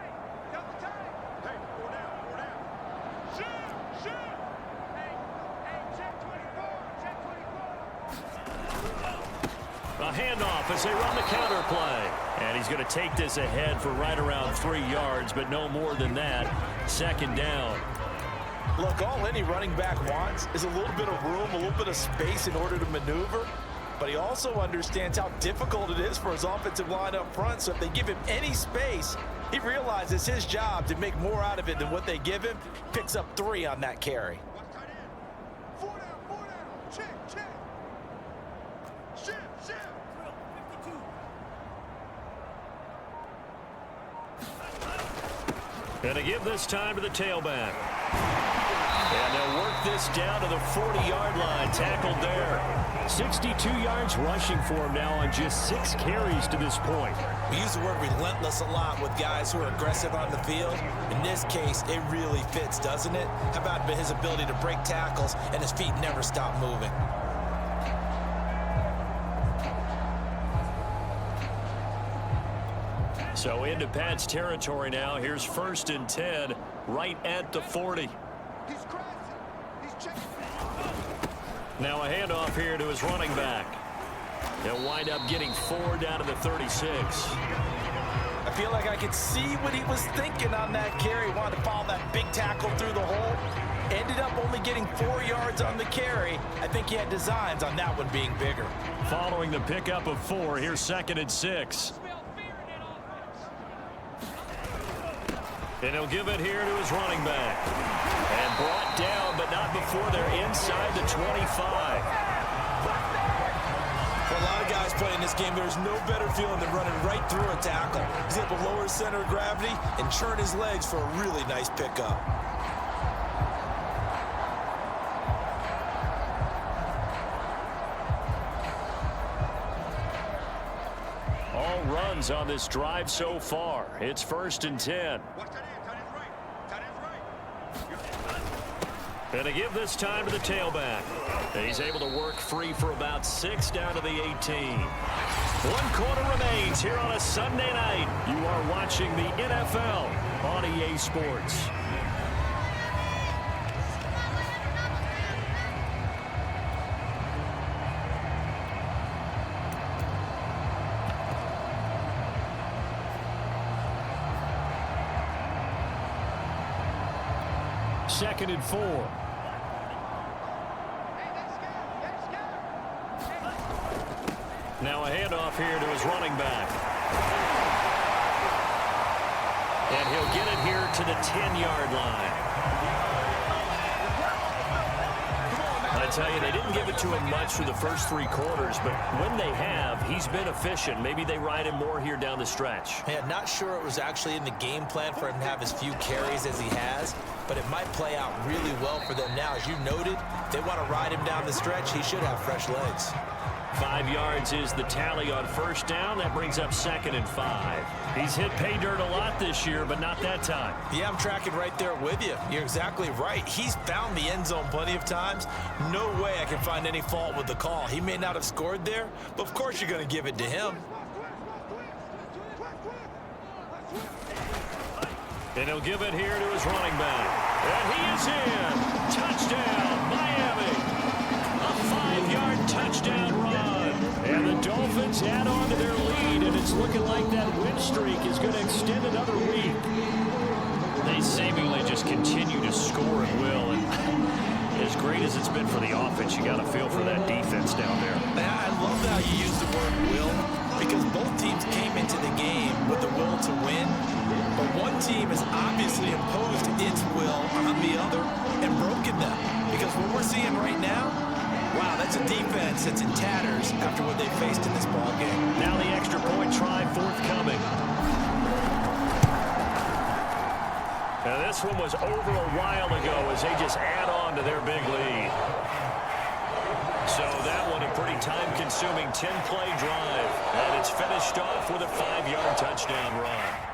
A handoff as they run the counter play. And he's going to take this ahead for right around 3 yards, but no more than that. Second down. Look, all any running back wants is a little bit of room, a little bit of space in order to maneuver. But he also understands how difficult it is for his offensive line up front. So if they give him any space, he realizes it's his job to make more out of it than what they give him. Picks up 3 on that carry. And to give this time to the tailback. And they'll work this down to the 40-yard line. Tackled there. 62 yards rushing for him now on just 6 carries to this point. We use the word relentless a lot with guys who are aggressive on the field. In this case, it really fits, doesn't it? How about his ability to break tackles and his feet never stop moving? So into Pat's territory now. Here's 1st and 10 right at the 40. Now a handoff here to his running back. He'll wind up getting 4 down to the 36. I feel like I could see what he was thinking on that carry. Wanted to follow that big tackle through the hole. Ended up only getting 4 yards on the carry. I think he had designs on that one being bigger. Following the pickup of 4, here's 2nd and 6. And he'll give it here to his running back. And brought down, but not before they're inside the 25. For a lot of guys playing this game, there's no better feeling than running right through a tackle. He's able to lower his center of gravity and churn his legs for a really nice pickup. All runs on this drive so far. It's 1st and 10. And to give this time to the tailback. He's able to work free for about 6 down to the 18. 1 quarter remains here on a Sunday night. You are watching the NFL on EA Sports. Second and 4. Now a handoff here to his running back. And he'll get it here to the 10-yard line. I tell you, they didn't give it to him much through the first 3 quarters, but when they have, he's been efficient. Maybe they ride him more here down the stretch. Yeah, not sure it was actually in the game plan for him to have as few carries as he has, but it might play out really well for them now. As you noted, if they want to ride him down the stretch, he should have fresh legs. 5 yards is the tally on first down. That brings up 2nd and 5. He's hit pay dirt a lot this year, but not that time. Yeah, I'm tracking right there with you. You're exactly right. He's found the end zone plenty of times. No way I can find any fault with the call. He may not have scored there, but of course you're going to give it to him. And he'll give it here to his running back. And he is in. looking like that win streak is going to extend another week. They seemingly just continue to score at will, and as great as it's been for the offense, you got to feel for that defense down there. I love how you use the word will, because both teams came into the game with the will to win, but one team has obviously imposed its will on the other and broken them. Because what we're seeing right now, wow, that's a defense that's in tatters after what they faced in this ball game. Now the extra point try forthcoming. Now this one was over a while ago as they just add on to their big lead. So that one a pretty time-consuming 10-play drive. And it's finished off with a 5-yard touchdown run.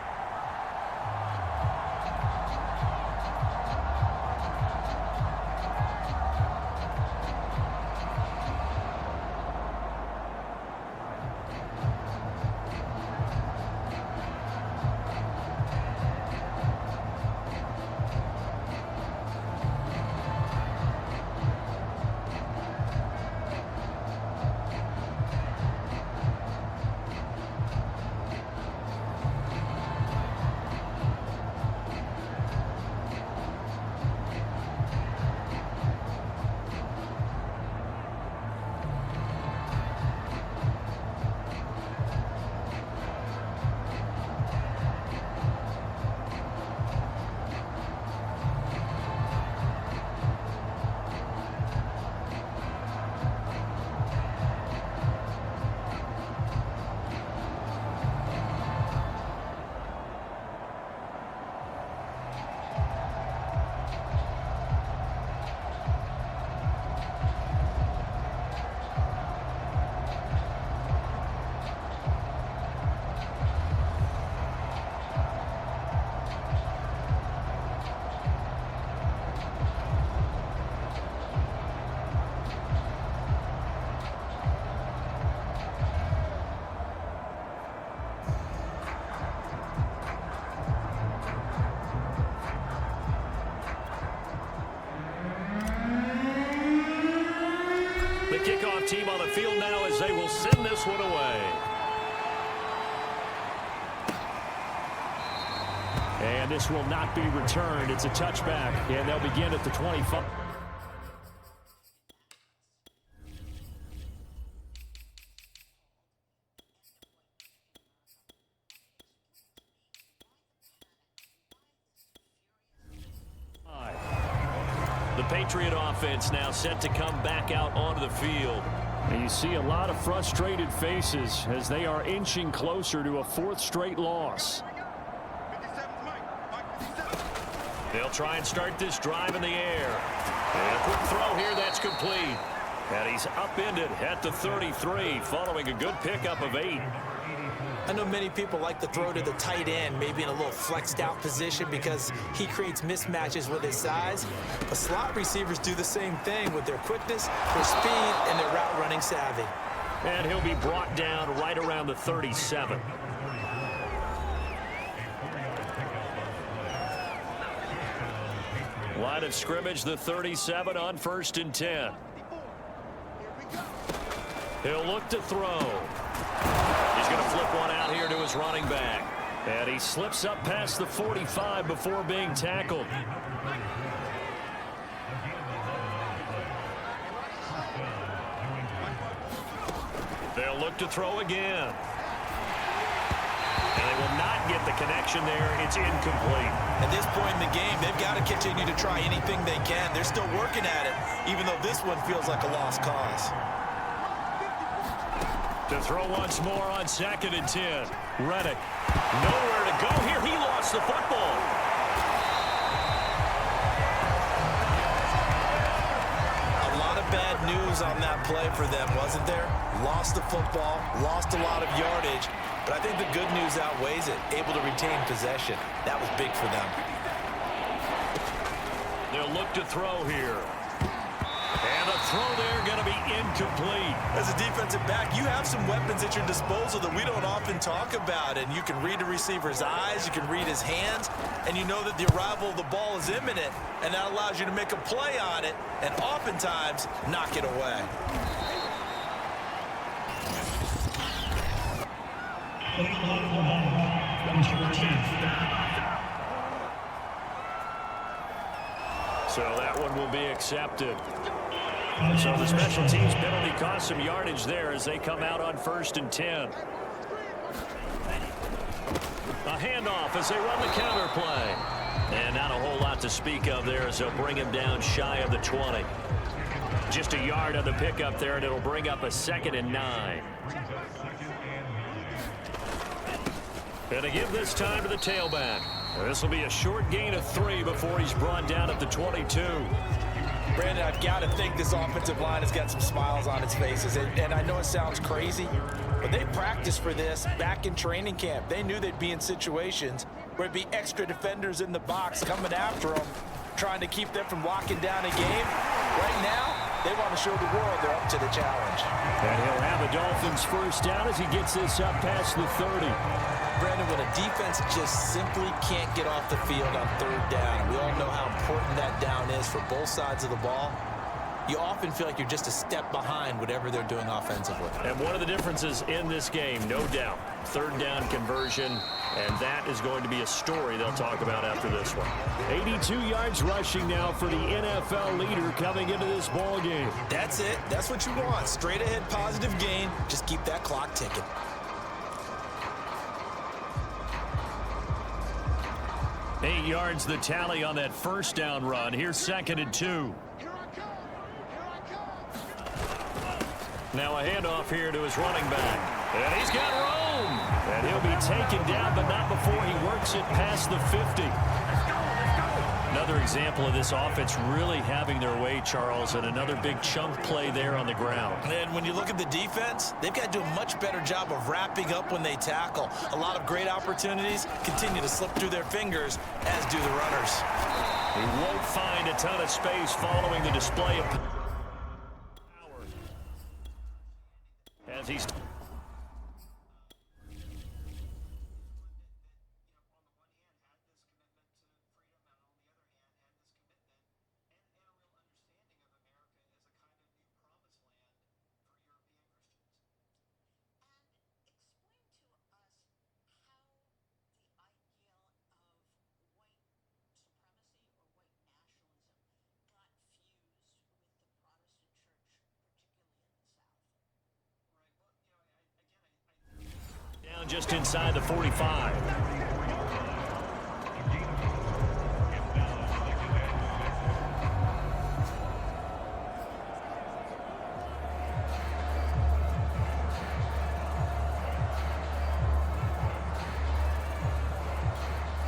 The kickoff team on the field now as they will send this one away. And this will not be returned. It's a touchback, and they'll begin at the 25. The Patriot offense now set to come back out onto the field. And you see a lot of frustrated faces as they are inching closer to a 4th straight loss. They'll try and start this drive in the air. And a quick throw here, that's complete. And he's upended at the 33, following a good pickup of 8. I know many people like to throw to the tight end, maybe in a little flexed out position because he creates mismatches with his size. But slot receivers do the same thing with their quickness, their speed, and their route running savvy. And he'll be brought down right around the 37. Line of scrimmage, the 37 on 1st and 10. He'll look to throw. He's going to flip one out here to his running back. And he slips up past the 45 before being tackled. They'll look to throw again. And they will not get the connection there. It's incomplete. At this point in the game, they've got to continue to try anything they can. They're still working at it, even though this one feels like a lost cause. To throw once more on 2nd and 10. Reddick. Nowhere to go here. He lost the football. A lot of bad news on that play for them, wasn't there? Lost the football, lost a lot of yardage, but I think the good news outweighs it. Able to retain possession. That was big for them. They'll look to throw here. And the throw there going to be incomplete. As a defensive back, you have some weapons at your disposal that we don't often talk about. And you can read a receiver's eyes, you can read his hands, and you know that the arrival of the ball is imminent, and that allows you to make a play on it and oftentimes knock it away. So that one will be accepted. So the special teams penalty cost some yardage there as they come out on 1st and 10. A handoff as they run the counter play. And not a whole lot to speak of there as they'll bring him down shy of the 20. Just a yard on the pickup there, and it'll bring up a 2nd and 9. And to give this time to the tailback. This will be a short gain of 3 before he's brought down at the 22. Brandon, I've got to think this offensive line has got some smiles on its faces. And I know it sounds crazy, but they practiced for this back in training camp. They knew they'd be in situations where there'd be extra defenders in the box coming after them, trying to keep them from locking down a game. Right now, they want to show the world they're up to the challenge. And he'll have a Dolphins first down as he gets this up past the 30. Brandon, when a defense just simply can't get off the field on 3rd down, we all know how important that down is for both sides of the ball. You often feel like you're just a step behind whatever they're doing offensively. And one of the differences in this game, no doubt, 3rd down conversion, and that is going to be a story they'll talk about after this one. 82 yards rushing now for the NFL leader coming into this ball game. That's it. That's what you want. Straight ahead positive gain. Just keep that clock ticking. Eight yards the tally on that first down run. Here's 2nd and 2. Now a handoff here to his running back. And he's got room. And he'll be taken down, but not before he works it past the 50. Another example of this offense really having their way, Charles, and another big chunk play there on the ground. And when you look at the defense, they've got to do a much better job of wrapping up when they tackle. A lot of great opportunities continue to slip through their fingers, as do the runners. He won't find a ton of space following the display of power. As he's... just inside the 45.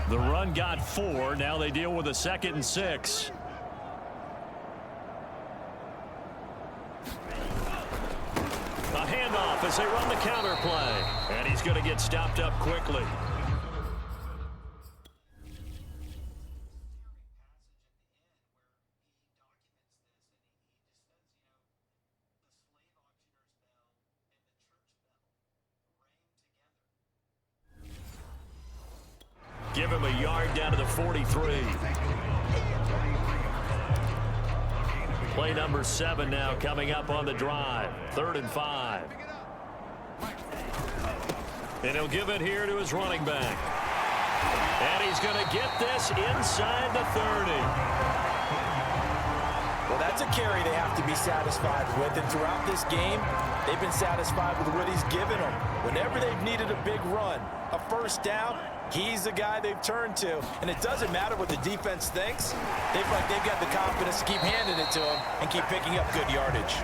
The run got 4. Now they deal with a 2nd and 6. A handoff as they run the counter play. And he's going to get stopped up quickly. Give him a yard down to the 43. Play number 7 now coming up on the drive. 3rd and 5. And he'll give it here to his running back. And he's going to get this inside the 30. Well, that's a carry they have to be satisfied with. And throughout this game, they've been satisfied with what he's given them. Whenever they've needed a big run, a first down, he's the guy they've turned to. And it doesn't matter what the defense thinks. They feel like they've got the confidence to keep handing it to him and keep picking up good yardage.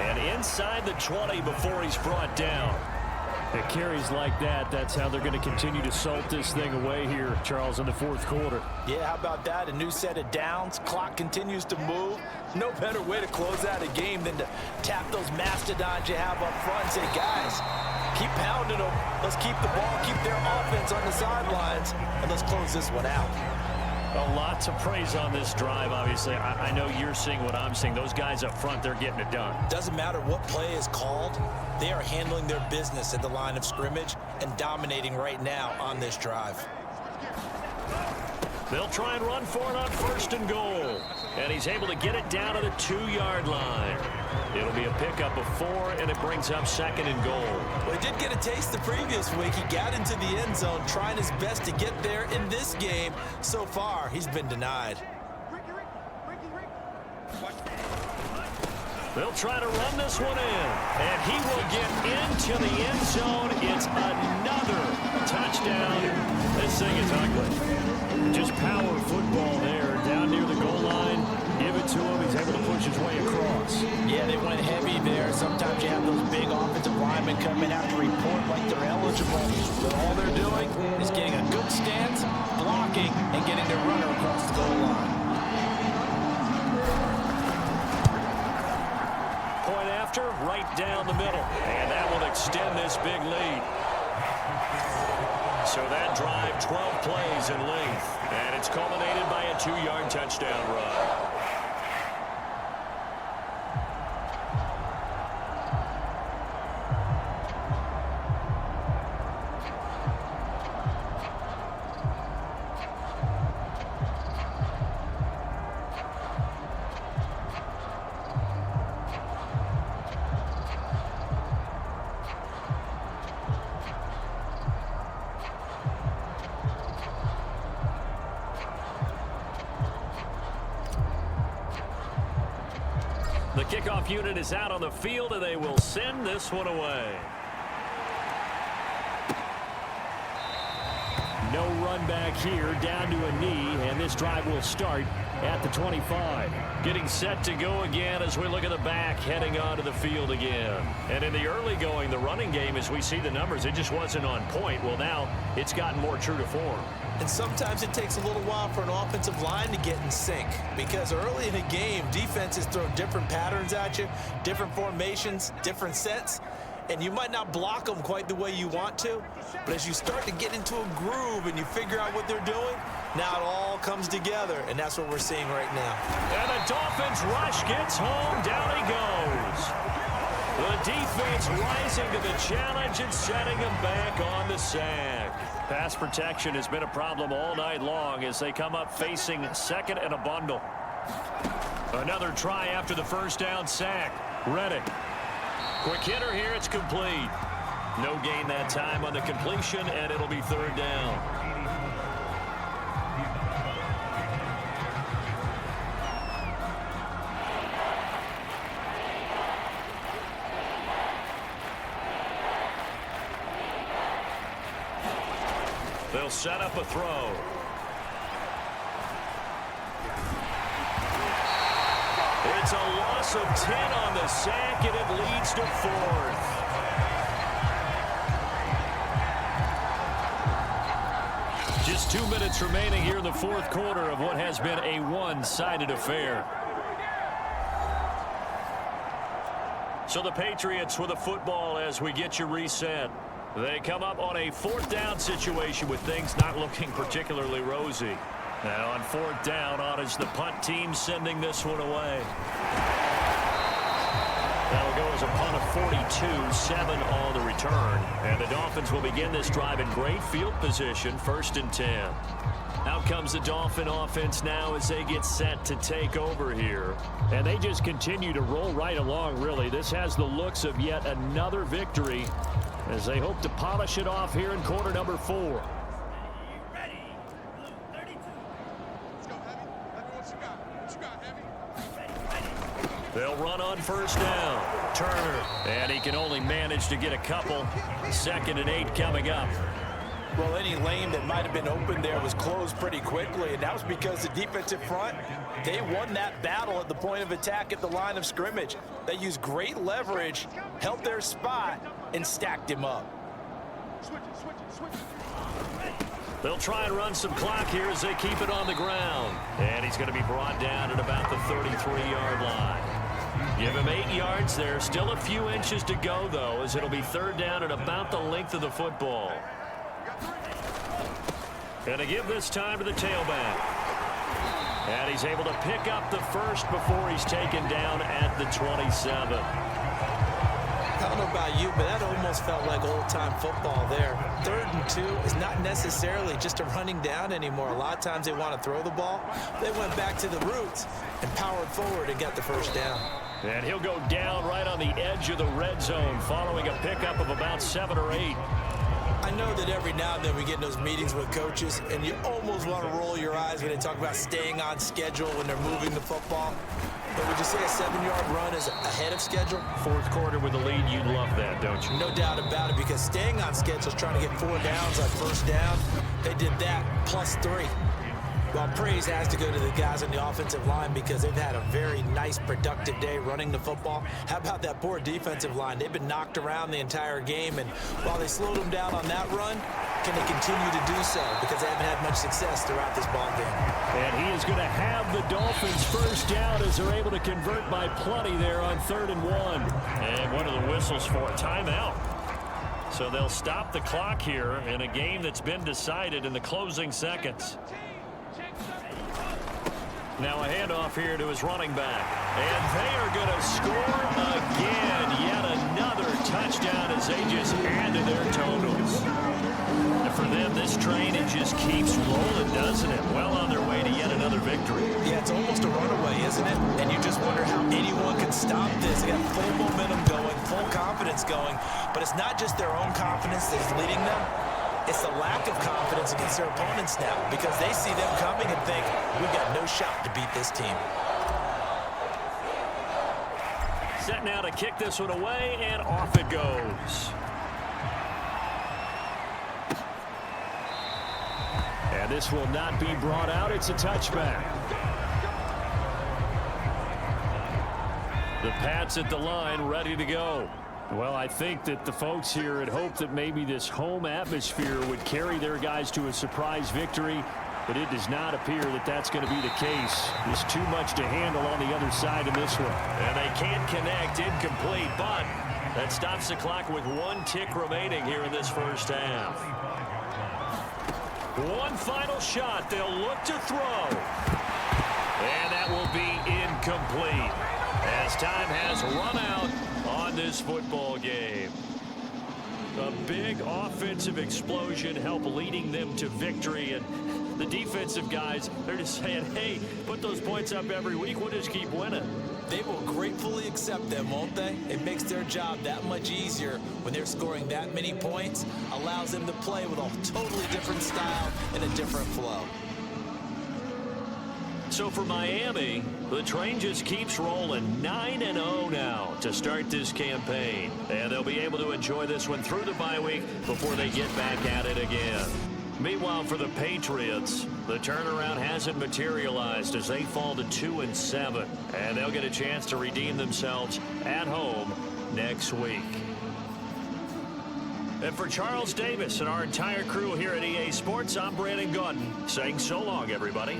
And inside the 20 before he's brought down. It carries like that. That's how they're going to continue to salt this thing away here, Charles, in the 4th quarter. Yeah, how about that? A new set of downs. Clock continues to move. No better way to close out a game than to tap those mastodons you have up front and say, guys, keep pounding them. Let's keep the ball, keep their offense on the sidelines, and let's close this one out. A lot to praise on this drive, obviously. I know you're seeing what I'm seeing. Those guys up front, they're getting it done. Doesn't matter what play is called. They are handling their business at the line of scrimmage and dominating right now on this drive. They'll try and run for it on 1st and goal. And he's able to get it down to the 2-yard line. It'll be a pickup of 4, and it brings up 2nd and goal. Well, he did get a taste the previous week. He got into the end zone, trying his best to get there in this game. So far, he's been denied. They'll try to run this one in, and he will get into the end zone. It's another touchdown. This thing is ugly. Just power football there, down near the goal line. Give it to him. He's able to push his way across. Yeah, they went heavy there. Sometimes you have those big offensive linemen come in, have to report like they're eligible. But all they're doing is getting a good stance, blocking, and getting their runner across the goal line. Point after, right down the middle. And that will extend this big lead. So that drive, 12 plays in length. And it's culminated by a 2-yard touchdown run. The kickoff unit is out on the field, and they will send this one away. No run back here, down to a knee, and this drive will start at the 25. Getting set to go again as we look at the back, heading onto the field again. And in the early going, the running game, as we see the numbers, it just wasn't on point. Well, now it's gotten more true to form. And sometimes it takes a little while for an offensive line to get in sync, because early in a game, defenses throw different patterns at you, different formations, different sets, and you might not block them quite the way you want to, but as you start to get into a groove and you figure out what they're doing, now it all comes together, and that's what we're seeing right now. And the Dolphins rush gets home, down he goes. The defense rising to the challenge and setting him back on the sack. Pass protection has been a problem all night long as they come up facing 2nd and a bundle. Another try after the first down sack. Reddick. Quick hitter here, it's complete. No gain that time on the completion, and it'll be 3rd down. They'll set up a throw. It's a loss of 10 on the sack, and it leads to 4th. Just 2 minutes remaining here in the 4th quarter of what has been a one-sided affair. So the Patriots with a football as we get you reset. They come up on a 4th down situation with things not looking particularly rosy. Now on 4th down, on is the punt team sending this one away. That'll go as a punt of 42, 7 on the return. And the Dolphins will begin this drive in great field position, 1st and 10. Out comes the Dolphin offense now as they get set to take over here. And they just continue to roll right along, really. This has the looks of yet another victory as they hope to polish it off here in quarter number 4. They'll run on 1st down. Turner. And he can only manage to get a couple. 2nd and 8 coming up. Well, any lane that might have been open there was closed pretty quickly, and that was because the defensive front, they won that battle at the point of attack at the line of scrimmage. They used great leverage, held their spot, and stacked him up. They'll try and run some clock here as they keep it on the ground. And he's going to be brought down at about the 33-yard line. Give him 8 yards there. Still a few inches to go, though, as it'll be 3rd down at about the length of the football. And to give this time to the tailback. And he's able to pick up the first before he's taken down at the 27. I don't know about you, but that almost felt like old-time football there. 3rd and 2 is not necessarily just a running down anymore. A lot of times they want to throw the ball. They went back to the roots and powered forward and got the first down. And he'll go down right on the edge of the red zone following a pickup of about 7 or 8. I know that every now and then we get in those meetings with coaches, and you almost want to roll your eyes when they talk about staying on schedule when they're moving the football. But would you say a 7-yard run is ahead of schedule? 4th quarter with the lead, you'd love that, don't you? No doubt about it, because staying on schedule is trying to get 4 downs on first down. They did that plus 3. Well, praise has to go to the guys on the offensive line because they've had a very nice, productive day running the football. How about that poor defensive line? They've been knocked around the entire game, and while they slowed them down on that run, can they continue to do so? Because they haven't had much success throughout this ball game. And he is going to have the Dolphins first down as they're able to convert by plenty there on 3rd and 1. And what are the whistles for? Timeout. So they'll stop the clock here in a game that's been decided in the closing seconds. Now a handoff here to his running back. And they are going to score again. Yet another touchdown as they just add to their totals. And for them, this train, it just keeps rolling, doesn't it? Well on their way to yet another victory. Yeah, it's almost a runaway, isn't it? And you just wonder how anyone can stop this. They got full momentum going, full confidence going. But it's not just their own confidence that's leading them. It's the lack of confidence against their opponents now because they see them coming and think, we've got no shot to beat this team. Set now to kick this one away, and off it goes. And this will not be brought out. It's a touchback. The Pats at the line, ready to go. Well, I think that the folks here had hoped that maybe this home atmosphere would carry their guys to a surprise victory, but it does not appear that that's going to be the case. There's too much to handle on the other side in this one. And they can't connect, incomplete, but that stops the clock with 1 tick remaining here in this first half. One final shot. They'll look to throw. And that will be incomplete as time has run out on this football game. A big offensive explosion helped leading them to victory, and the defensive guys, they're just saying, hey, put those points up every week, we'll just keep winning. They will gratefully accept them, won't they? It makes their job that much easier when they're scoring that many points, allows them to play with a totally different style and a different flow. So for Miami, the train just keeps rolling. 9-0 now to start this campaign. And they'll be able to enjoy this one through the bye week before they get back at it again. Meanwhile, for the Patriots, the turnaround hasn't materialized as they fall to 2-7. And they'll get a chance to redeem themselves at home next week. And for Charles Davis and our entire crew here at EA Sports, I'm Brandon Gaudin saying so long, everybody.